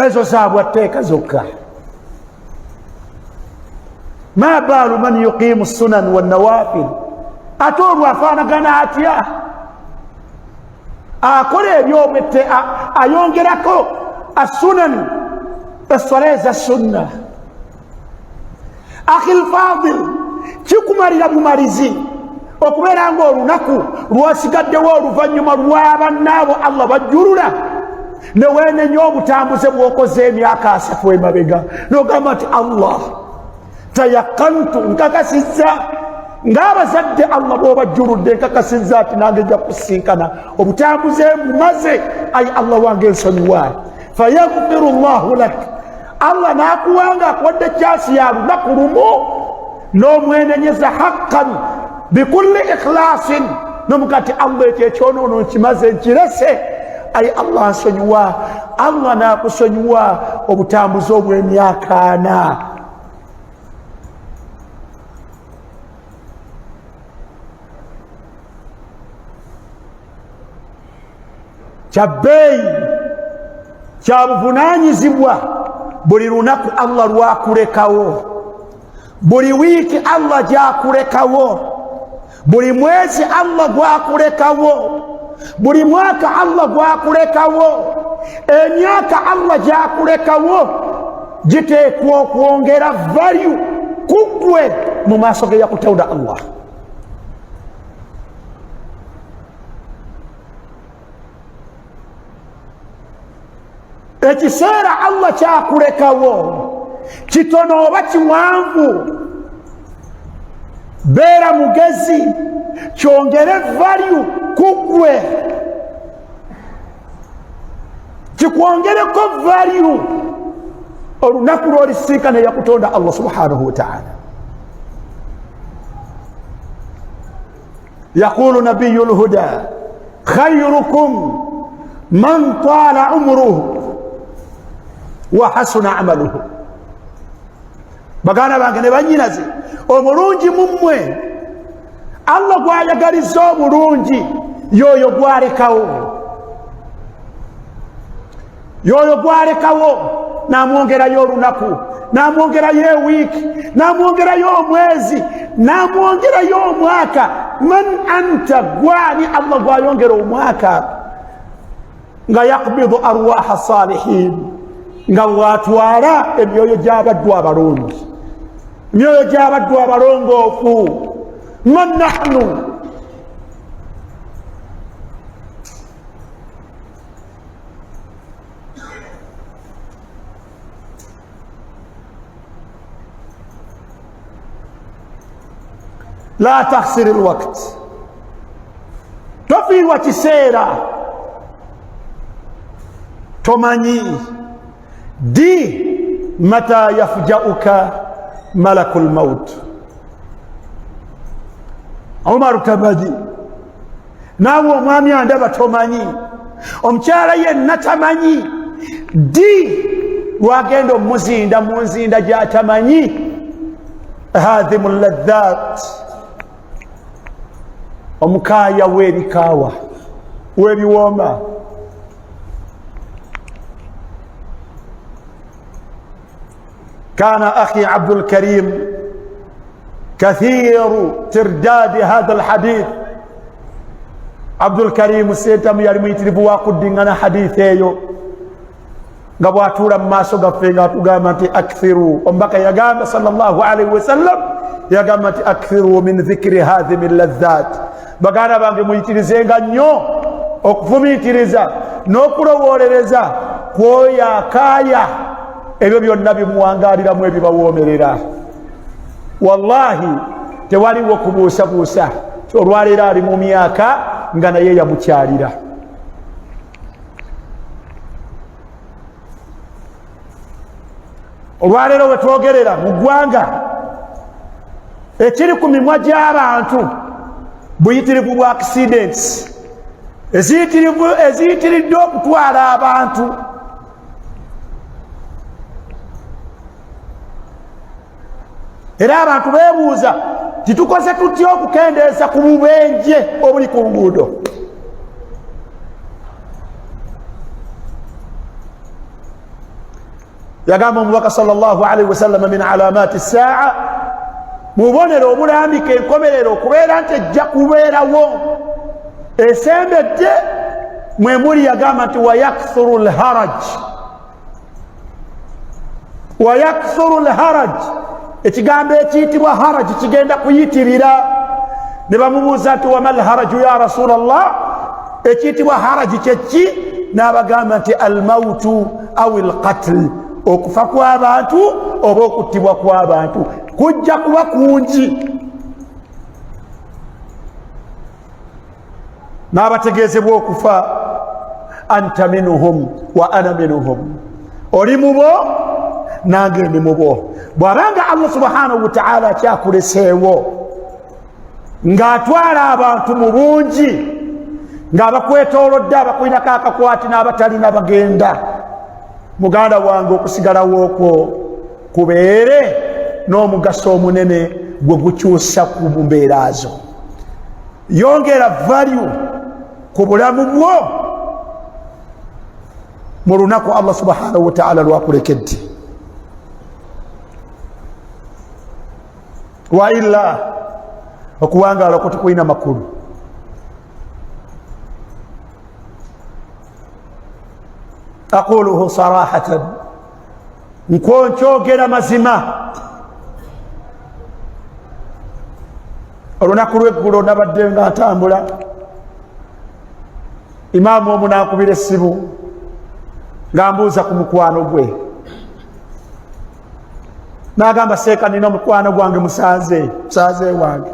Ezo sababu ateka zokka. Ma balu man yuqimu sunan wan nawafil. Atoru afana gana atya akole ebyomete ayongerako as-sunan as-salata as-sunnah. Akhil fadil kikumalira bumalizi okubeera ng'olunaku lwosigaddewo oluvannyuma lw'abannaabo Allah bajjulula ne weenenya obutambuze bw'okoze emyaka 3 emabega n'ogamba nti Allah tayakantu nkakasizza ng'abazadde Allah bw'obajjuludde nkakasizza ati nange nja kusinkana obutambuze bumaze ayi Allah wange ensonyiwa fayaghfiru llahu lak. Allah n'akuwanga akuwadde kyasi ya lunaku lumu n'omwenenyeza haqqan bikulli ikhlasin nomugati Allah ekyo ekyonoono nkimaze nkirese ayi Allah nsonyiwa. Allah n'akusonyiwa obutambuze obw'emyaka 4. Kyabbeeyi kyabuvunaanyizibwa buli lunaku Allah lwakulekawo, buli wiiki Allah gyakulekawo, buli mwezi Allah gwakulekawo, buli mwaka Allah gwakulekawo, emyaka Allah gyakulekawo giteekwa okwongera value kuggwe mu maaso ge yakutonda Allah. Ekiseera Allah kyakulekawo kitono oba kiwanvu, beera mugezi kyongere value kuggwe, kikwongereko value olunaku lw'olisinkana yakutonda Allah subhanahu wa ta'ala. Yaqulu nabiyul huda khayrukum man tala umruhu wa hasuna amaluhu. Baganda bange ne banyinaze omulungi mummwe Allah gwayagaliza omulungi yoyo gwalekawo, yoyo gwalekawo namwongerayo olunaku, namwongerayo ewiiki, namwongerayo omwezi, namwongerayo omwaka. Man anta gwani Allah gwayongera omwaka nga yakbidu arwaha salihin, nga bwatwala emyoyo gy'abaddu abalungi, emyoyo gy'abaddu abalongoofu. Man nahnu la takhsir alwaqt, tofiirwa kiseera, tomanyi di mata yafjauka malakul maut. Umar Tabadi naawe omwami andaba tomanyi, omukyala yenna tamanyi di lwagenda omuzinda mu nzinda gy'atamanyi. Hadhimu ladhat, omukaaya w'ebikaawa w'ebiwooma. كان أخي عبد الكريم كثير ترداد هذا الحديث. عبد الكريم سيتم يرمي تربوا قدنا حديثه غباتورا ما سوغا فيغا تغامتي أكثروا ومبقى يغام صلى الله عليه وسلم يغامتي أكثروا من ذكر هذه اللذات. بغانا بانغي ميتريزيغا نيو okufumitiriza n'okulowolereza kwoya kaaya ebyo byonna bimuwangaliramu ebibawoomerera. Wallahi tewaliwo kubuusabuusa olwaleero ali mu myaka nga naye yamukyalira. Olwaleero we twogerera mu ggwanga ekiri ku mimwa gy'abantu buyitirivu bwa accidents eziyitiridde okutwala abantu. Era abantu beebuuza titukoze tutya okukendeeza ku bubenje obuli ku luguudo. Yagamba omubaka sallallahu alaihi wasallam min alamati saa, mubonero obulambika enkomerero okubeera nti ejja kubeerawo esembedde mwe muli. Yagamba nti wayakthuru lharaj, wayakthuru lharaj, ekigambo ekiyitibwa haraji kigenda kuyitirira. Ne bamubuuza nti wama lharaju ya rasulallah, ekiyitibwa haraji kyeki? N'abagamba nti almautu au alqatl, okufa kw'abantu oba okuttibwa kw'abantu kujja kuba kungi. N'abategeezebwa okufa, anta minhum wa ana minhum, oli mubo nange ndi mubo. Bw'abanga Allah subhanahu wa ta'ala akyakuleseewo ng'atwala abantu mu bungi, ng'abakwetoolodde, abakulinako akakwati n'abatalina bagenda, muganda wange okusigalawo okwo kubeere n'omugaso omunene gwe gukyusa ku mbeera zo. Yongera value ku bulamu bwo mu lunaku Allah subhanahu wa ta'ala lwakulekedde. Wa illa okuwangaala ko tukulina makulu. Aquluhu sarahatan, nkwonkyogera mazima. Olunaku lweggulo nabadde nga ntambula, imaamu omu nankubira essimu ng'ambuuza ku mukwano gwe. N'agamba seeka nina omukwano gwange musaze wange.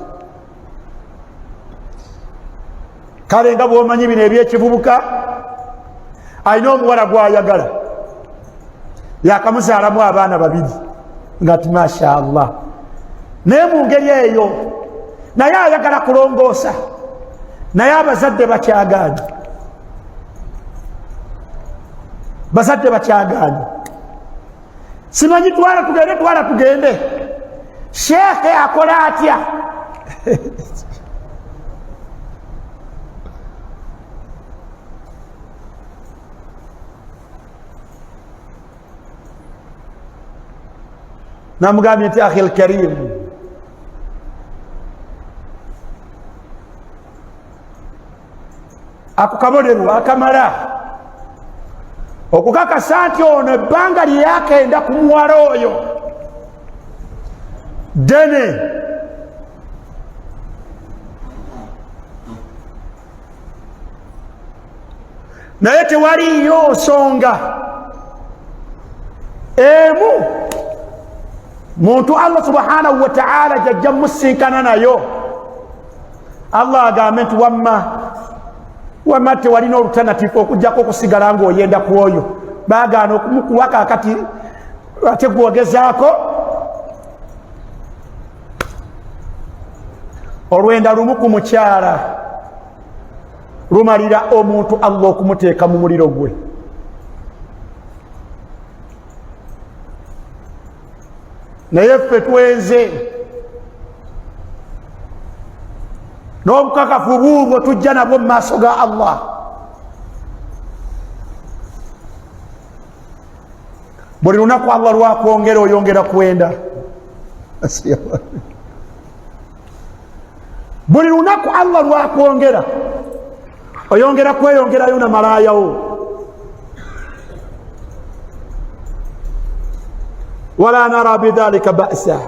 Kale nga bw'omanyi bino ebyekivubuka, alina omuwala gw'ayagala, yakamuzaalamu abaana babiri, nga ti masha Allah, naye mu ngeri eyo naye ayagala kulongoosa, naye abazadde bakyagaanye. Bazadde bakyagaanye. Simanyi twala tugende. Sheekhe akola atya? Namugambye nti akhi alkarim, ako kabonero akamala okukakasa nti ono ebbanga lye yakenda ku muwala oyo ddene. Naye tewaliyo nsonga emu muntu Allah subhanahu wa ta'ala jajja musinkana nayo. Allah agambe nti wamma tewalina olutanatifu okujjako okusigala ng'oyenda ku oyo. Baagaana okumukuwa kaakati ate gwogezaako. Olwenda lumu ku mukyala lumalira omuntu Allah okumuteeka mu muliro gwe. Naye ffe twenze n'obukakafu buubwo tujja nabwo mu maaso ga Allah. Buli lunaku Allah lwakwongera oyongera kwenda. Buli lunaku Allah lwakwongera oyongera kweyongerayo na malaayawo. Wala nara bidhalika ba'sa,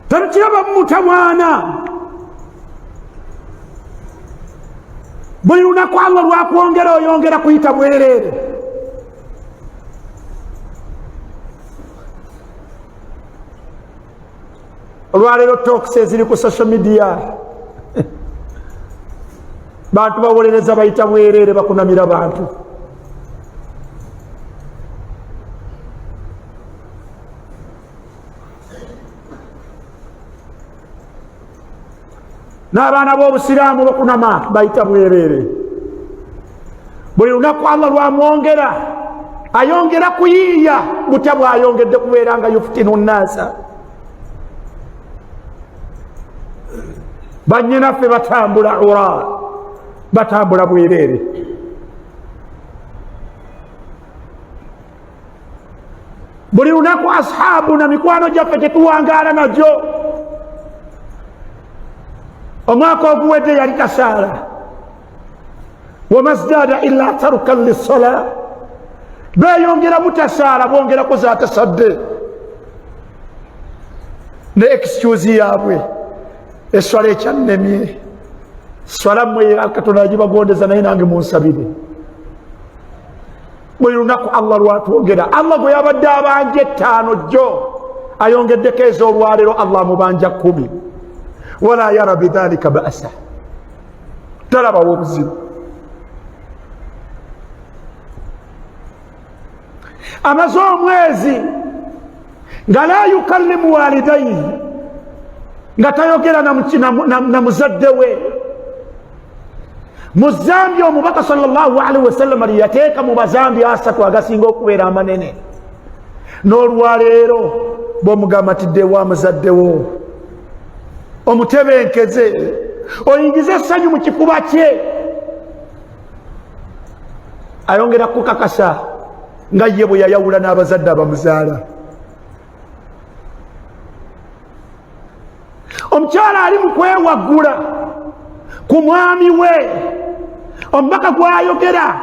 tetukiraba mutamwana. Buli lunaku Allah lwakwongera oyongera kuyita bwereere. Olwaleero talks eziri ku social media bantu bawolereza bayita bwereere, bakunamira bantu. n'abaana b'obusiraamu bakunama bayita bwerere. Buli lunaku Allah lwamwongera ayongera kuyiiya butya bw'ayongedde kubeera nga yufutinu nnaasa. Bannyinaffe batambula ura, batambula bwerere. Buli lunaku ashaabu na mikwano gyaffe tetuwangaala nagyo. Omwaka oguwedde yali tasaala, wamazdada illa tarukan lissola, beeyongera mutasaala bongerako zaatasadde ne excuse yaabwe, eswala ekyannemye. Swala mmwe Katonda agibagondeza naye nange munsabire. Buli lunaku Allah lwatwogera, Allah gwe yabadde abanja 5 jjo ayongeddeko ez'olwaleero Allah mubanja 10. Wala yara bidhalika ba'sa, talabawo obuzibu. Amaze omwezi nga la yukallimu walidayhi, nga tayogera na muzadde we. Mu zambi omubaka sallallahu alaihi wasallam yateeka mu bazambi 3 agasinga okubeera amanene. N'olwaleero bw'omugamba tidde wa muzadde wo, omutebenkeze, oyingize essanyu mu kifuba kye. Ayongera kukakasa nga ye bwe yayawula n'abazadde abamuzaala. Omukyala ali mu kwewaggula ku mwami we, omubaka gwayogera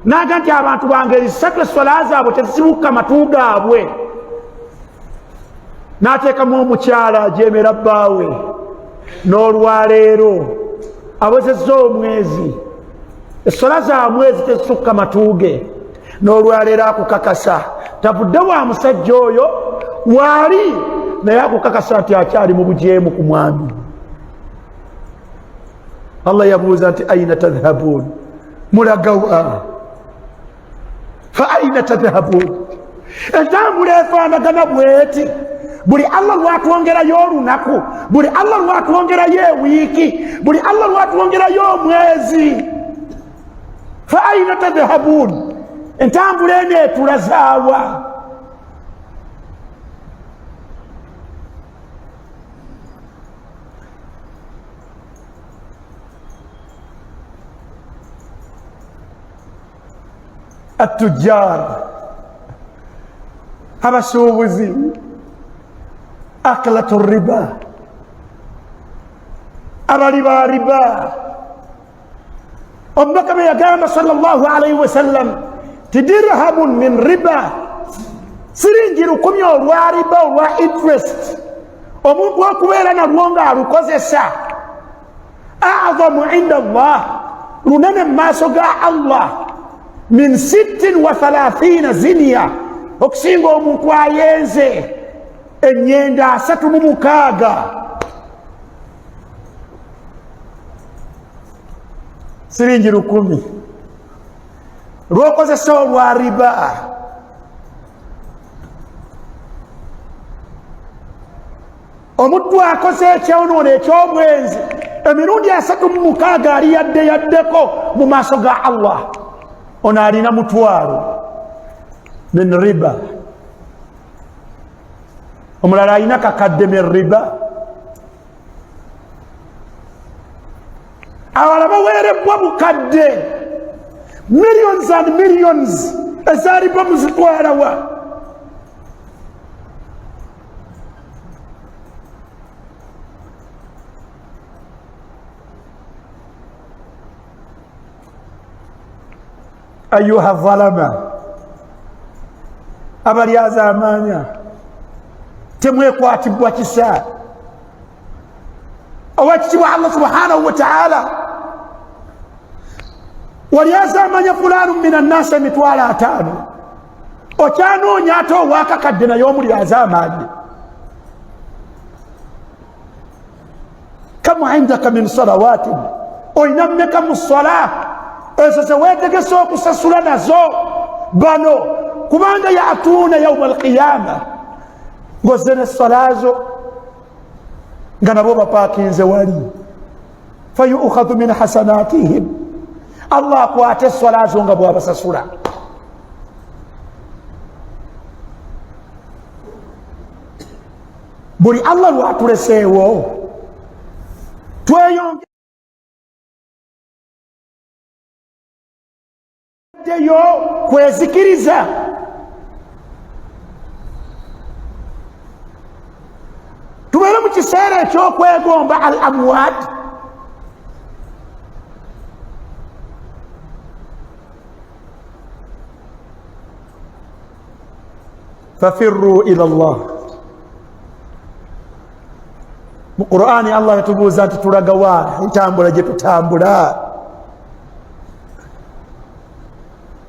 n'aga nti abantu bangeri 3 essola zaabwe tezisibuka matu gaabwe. N'ateekamu omukyala ajeemera bbaawe. N'olwaleero awezezza omwezi, essola za mwezi tezisukka matu ge. N'olwaleero akukakasa tavudde wa musajja oyo waali, naye akukakasa nti akyali mu bujeemu ku mwami. Allah yabuuza nti aina tadhhabuun, mulagawa fa aina tadhhabuun. Entambula efaanagana bweti. Buli Allah lwatwongerayo olunaku, buli Allah lwatwongerayo ewiiki, buli Allah lwatwongerayo omwezi. Fa aina tadhhabuun, entambula eno etulazaawa. Atujjar, abasuubuzi, akalatu riba, abali ba riba. Omubaka bwe yagamba sallallahu alaihi wasallam ti dirhamun min riba, siringi 10 olwa riba, olwa interest, omuntu okubeera nalwo ng'alukozesa, a'zamu inda Allah, lunene mu maaso ga Allah, min 36 ziniya, okusinga omuntu ayenze ennyenda 36. Siringi 10 lw'okozesa olwa riba. Omuntu akoze ekyonoono eky'obwenzi emirundi 36 ali yaddeko mu maaso ga Allah, ono alina mutwalo min riba. Omulala alina kakadde min riba. Awala baweerebbwa bukadde millions and millions eza riba muzitwalawa. Ayuha dhalama, abalyazaamaanya, temwekwatibwa kisa. Owekitiibwa Allah subhanahu wa ta'ala walyazaamaanya fulaanu mina nnaasi 5,000, okyanoonya ate owaakakadde naye omulyazaamaanye. Kamu indaka min salawaatin, olina mmeka mu salaa ezo ze weetegese okusasula nazo bano, kubanga yaatuuna yawma alqiyama ng'ozze n'essalaazo nga nabo bapaakinze wali. fayukhadhu min hasanatihim Allah akwate swala zo nga bwabasasula buli Allah lwatuleseewo tweyongeyo kwezikiriza tubeere mu kiseera ekyokwegomba al amwaat fafirru ila Allah mu Qur'ani Allah yatubuuza nti tulaga wa entambula gye tutambula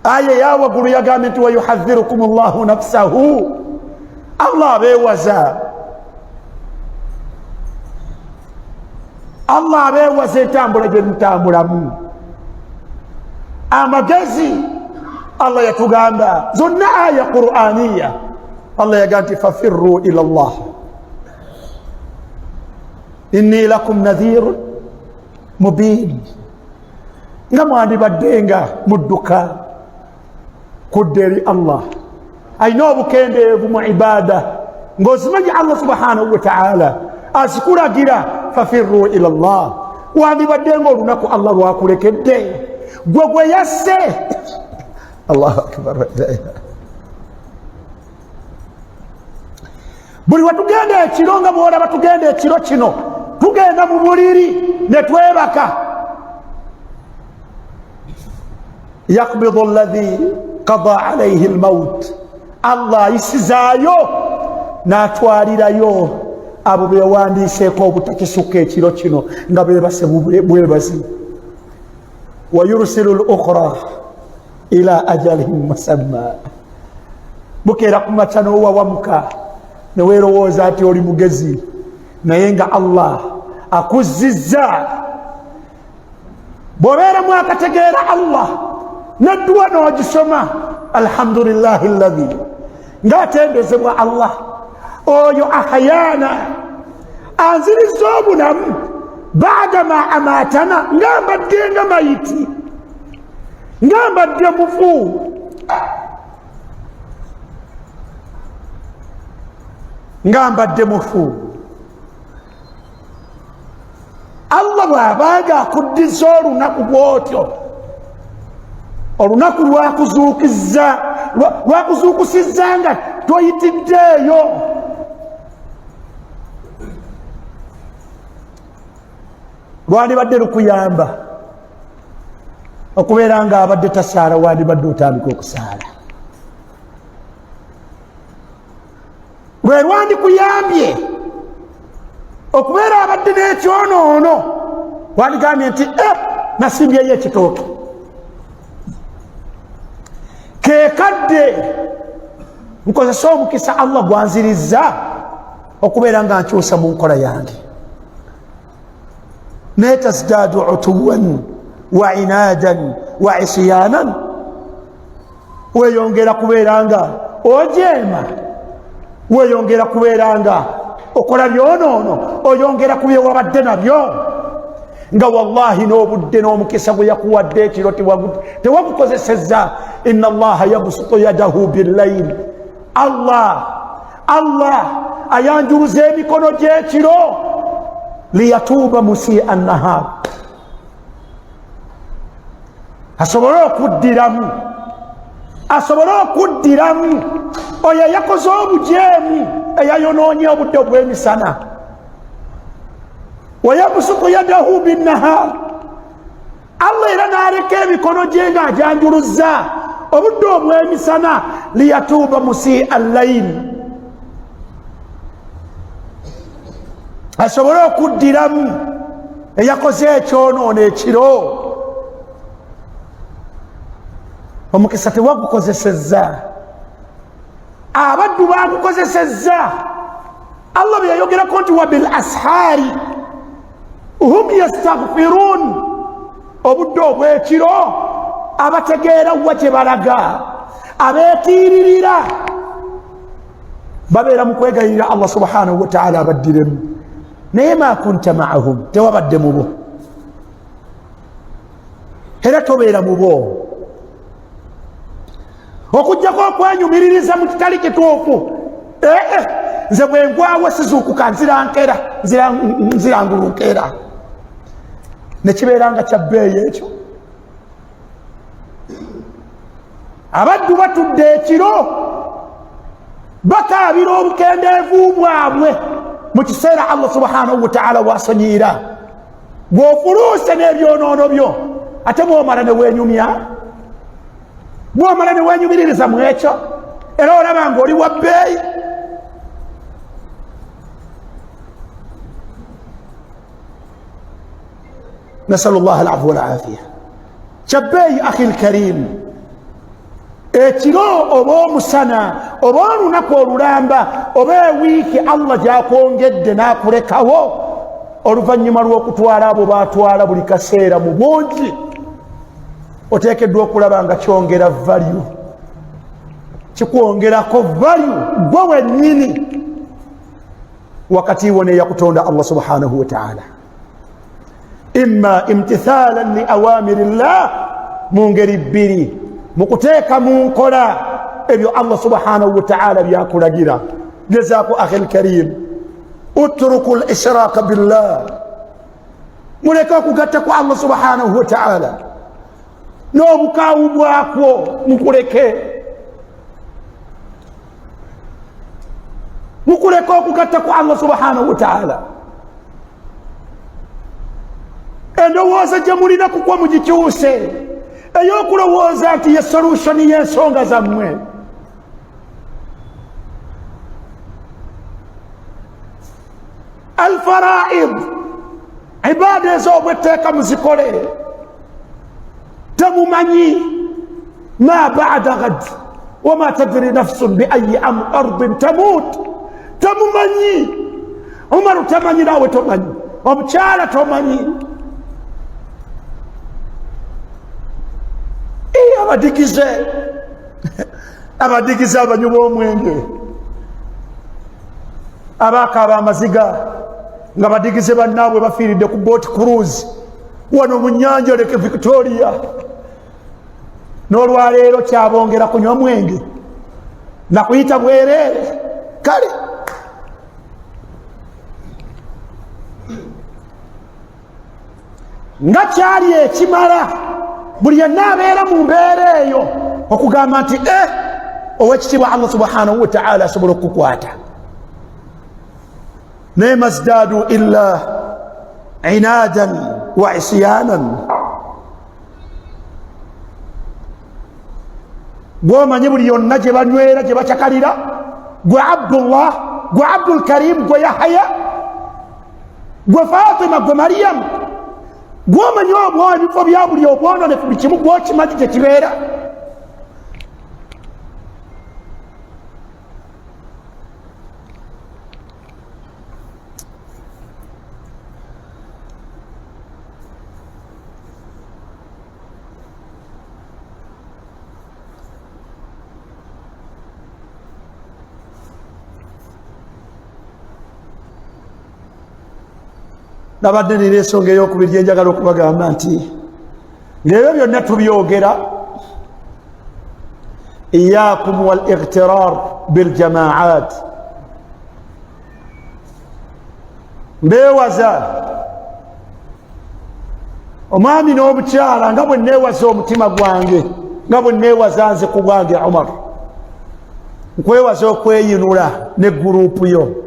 aya yawagulu yagambye nti wayuhadhirukum Allahu nafsahu Allah abeewaza Allah abeewaza entambula gye mutambulamu amagezi Allah yatugamba zonna aya Qur'aniya Allah yagambye nti fafirru ila Allah inni lakum nadhirun mubin nga mwandibaddenga mudduka kudderi Allah ayina obukendeevu mu ibada ng'osimanyi Allah subhanahu wa ta'ala asikulagira fafirru ila Allah wandibaddenga olunaku Allah lwakulekedde gwe gwe yasse Allahu akbar buli watugenda ekiro nga bwolaba tugenda ekiro kino tugenda mu buliri ne twebaka yakbidu alladhi qada alayhi almaut Allah isizaayo n'atwalirayo abo bewandiiseeko obutakisuka ekiro kino nga beebase bwebazi wa yursilu al-ukhra ila ajalin musamma bukeera kumakya n'owawamuka ne weerowooza ati oli mugezi naye nga Allah akuzzizza bw'obeeramu akategeera Allah nedduwa n'ogisoma alhamdulillahi alladhi ng'atendezebwa Allah oyo ahayana anzirizza obulamu baadama amaatana ng'ambadde nga mayiti ng'ambadde mufu ng'ambadde mufu Allah bw'abanga akuddiza olunaku bw'otyo olunaku lwakuzuukusizza nga toyitiddeeyo lwandibadde lukuyamba okubeera nga abadde tasaala wandibadde otandika okusaala lwe lwandikuyambye okubeera abadde n'ekyonoono wandigambye nti nasimbyeyo ekitooke kekadde nkozesa omukisa Allah gwanzirizza okubeera nga nkyusa mu nkola yange netasdaadu utuwan wa inaadan wa isyanan weyongera kubeera nga ojeema weyongera kubeera nga okola byonoono oyongera ku bye wabadde nabyo nga wallahi n'obudde n'omukisa bwe yakuwadde ekiro tewagukozesezza inna allaha yabsutu yadahu billayl Allah ayanjuluza emikono gy'ekiro liyatuuba musii'a nahar asobole okuddiramu oyo yakoze obujeemu eyayonoonye obudde obw'emisana wayabsutu yadahu binnahar Allah era n'aleka emikono gye ng'ajanjuluzza obudde obw'emisana liyatuuba musii'a allayl asobole okuddiramu eyakoze ekyonoono ekiro omukisa tewagukozesezza abaddu bagukozesezza Allah bwe yayogerako nti wa bil ashaari hum yastaghfiruun obudde obw'ekiro abategeera wa gye balaga abeetiiririra babeera mu kwegayirira Allah subhanahu wa ta'ala abaddiremu naye ma kunta ma'ahum tewabadde mu bo era tobeera mu bo okujjako okwenyumiririza mu kitali kituufu. Nze bwe ngwawo sizuukuka nzirangulunkeera ne kibeera nga kya bbeeyi ekyo. Abaddu batudde ekiro bakaabira obukendeevu bwabwe mu kiseera Allah subhanahu wa ta'ala wasonyiira. Bw'ofuluuse n'ebyonoono byo ate bw'omala ne weenyumya, bw'omala ne weenyumiririza mu ekyo era olaba ng'oli wa bbeeyi. nasalu llaha alafwa walafiya. kya bbeeyi akhi alkarim, ekiro oba omusana oba olunaku olulamba oba ewiiki Allah gyakwongedde n'akulekawo oluvannyuma lw'okutwala abo baatwala buli kaseera mu bungi, oteekeddwa okulaba nga kyongera value, kikwongerako value gwe wennyini wakati wo neyakutonda Allah subhanahu wa ta'ala. Imma imtithalan li awamirillah, mu ngeri bbiri, mu kuteeka mu nkola ebyo Allah subhanahu wa ta'ala byakulagira. Gezaako akhi alkarim, utruku al-ishraka billah, muleke okugatta ku Allah subhanahu wa ta'ala n'obukaawu bwakwo mukuleke okugatta ku Allah subhanahu wa ta'ala. Endowooza gye mulina kugwa mugikyuse, ey'okulowooza nti ye solution y'ensonga zammwe. Al-fara'id, ibaada ez'obwetteeka muzikole. Temumanyi ma ba'da ghad wa ma tadri nafsun bi ayyi ardin tamut. Temumanyi. Umaru tamanyi, naawe tomanyi. Omukyala tomanyi. Abadigize abanywi b'omwenge, abaakaaba amaziga nga badigize bannaabwe bafiiridde ku boat cruise wano mu nnyanja Lake Victoria, n'olwaleero kyabongera kunywa mwenge na kuyita bwereere. Kale nga kyali ekimala buli yenna abeera mu mbeera eyo okugamba nti owekitiibwa Allah subhanahu wa ta'ala asobola okukukwata. naye mazdadu illa inadan wa isyanan. Bw'omanyi buli yonna gye banywera gye bacakalira, gwe Abdullah, gwe Abdul Karim, gwe Yahya, gwe Fatima, gwe Maryam, gw'omanyi obwo ebifo bya buli obwononefu buli kimu gw'okimanyi gye kibeera. Nabadde nina ensonga ey'okubiri gye njagala okubagamba nti ng'ebyo byonna tubyogera, iyaakum wal ightirar bil jamaat. Mbeewaza omwami n'omukyala nga bwe neewaza omutima gwange, nga bwe neewaza nze ku bwange Umar, nkwewaza okweyinula ne guruupu yo.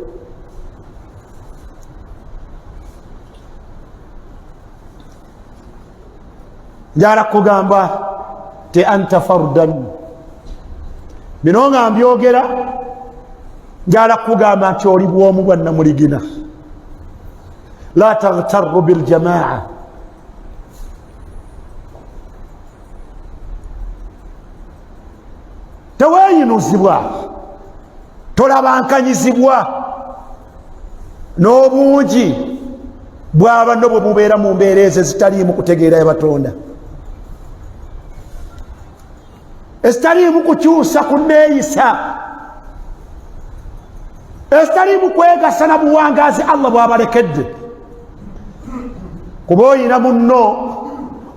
Njala kugamba te anta fardan, bino nga mbyogera njala kugamba nti oli bw'omu bwa Namuligina. La taghtarru bil jamaa, teweeyinuzibwa, tolabankanyizibwa n'obungi bw'abanno bwe mubeera mu mbeera ezo ezitaliimu kutegeera ya Batonda, ezitaliimu kukyusa ku neeyisa, ezitaliimu kwegasa na buwangaazi Allah bw'abalekedde. Kuba oyina munno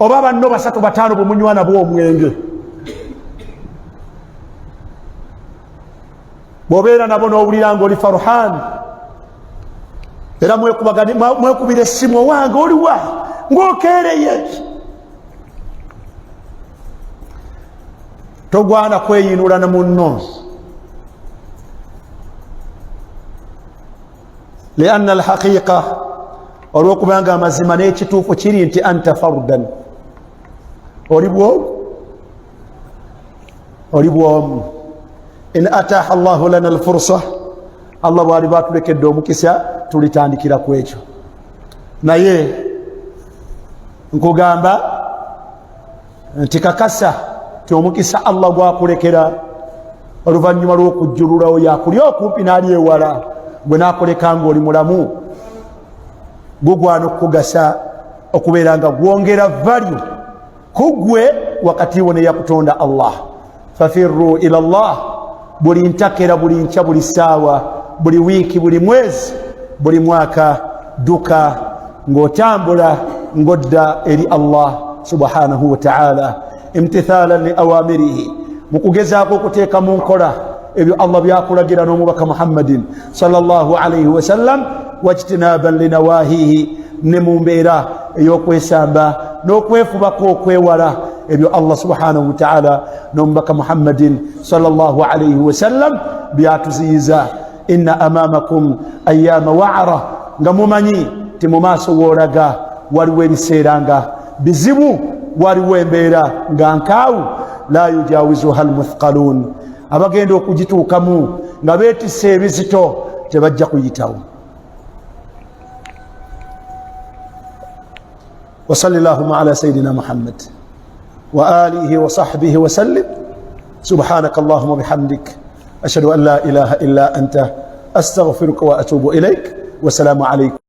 oba banno 3 5 bumunywana bw'omwenge bw'obeera nabo n'owulira ng'oli faruhan era mwekubira essimu owange oliwa ng'okeereye togwana kweyinula na munno lianna alhaqiqa olw'okubanga amazima n'ekituufu kiri nti anta fardan oli bwomu in ataha allahu lana alfursa allah bwali batulekedde omukisa tulitandikira ku ekyo naye nkugamba nti kakasa ti omukisa allah gwakulekera oluvannyuma lw'okujjululawo yakulya okumpi n'ali ewala gwe naakuleka ng'oli mulamu gugwana okukugasa okubeera nga gwongera valyu kugwe wakati wo ne yakutonda allah fafirru ila allah buli ntakera buli nkya buli ssaawa buli wiiki buli mwezi buli mwaka duka ng'otambula ng'odda eri allah subhanahu wa ta'ala imtithalan li awamirihi mu kugezaako okuteeka mu nkola ebyo allah byakulagira n'omubaka muhammadin sallallahu alayhi wasallam wajtinaban linawahihi ne mu mbeera ey'okwesamba n'okwefubako okwewala ebyo allah subhanahu wa ta'ala n'omubaka muhammadin sallallahu alayhi wasallam byatuziyiza inna amamakum ayyama wa'ara nga mumanyi ti mu maaso w'olaga waliwo ebiseera nga bizibu waliwo embeera nga nkaawu la yujawizuha almuthqalun abagenda okugituukamu nga beetisse ebizito tebajja kuyitawo وصلى اللهم على سيدنا محمد وآله وصحبه وسلم سبحانك اللهم وبحمدك أشهد أن لا إله إلا أنت أستغفرك وأتوب إليك والسلام عليكم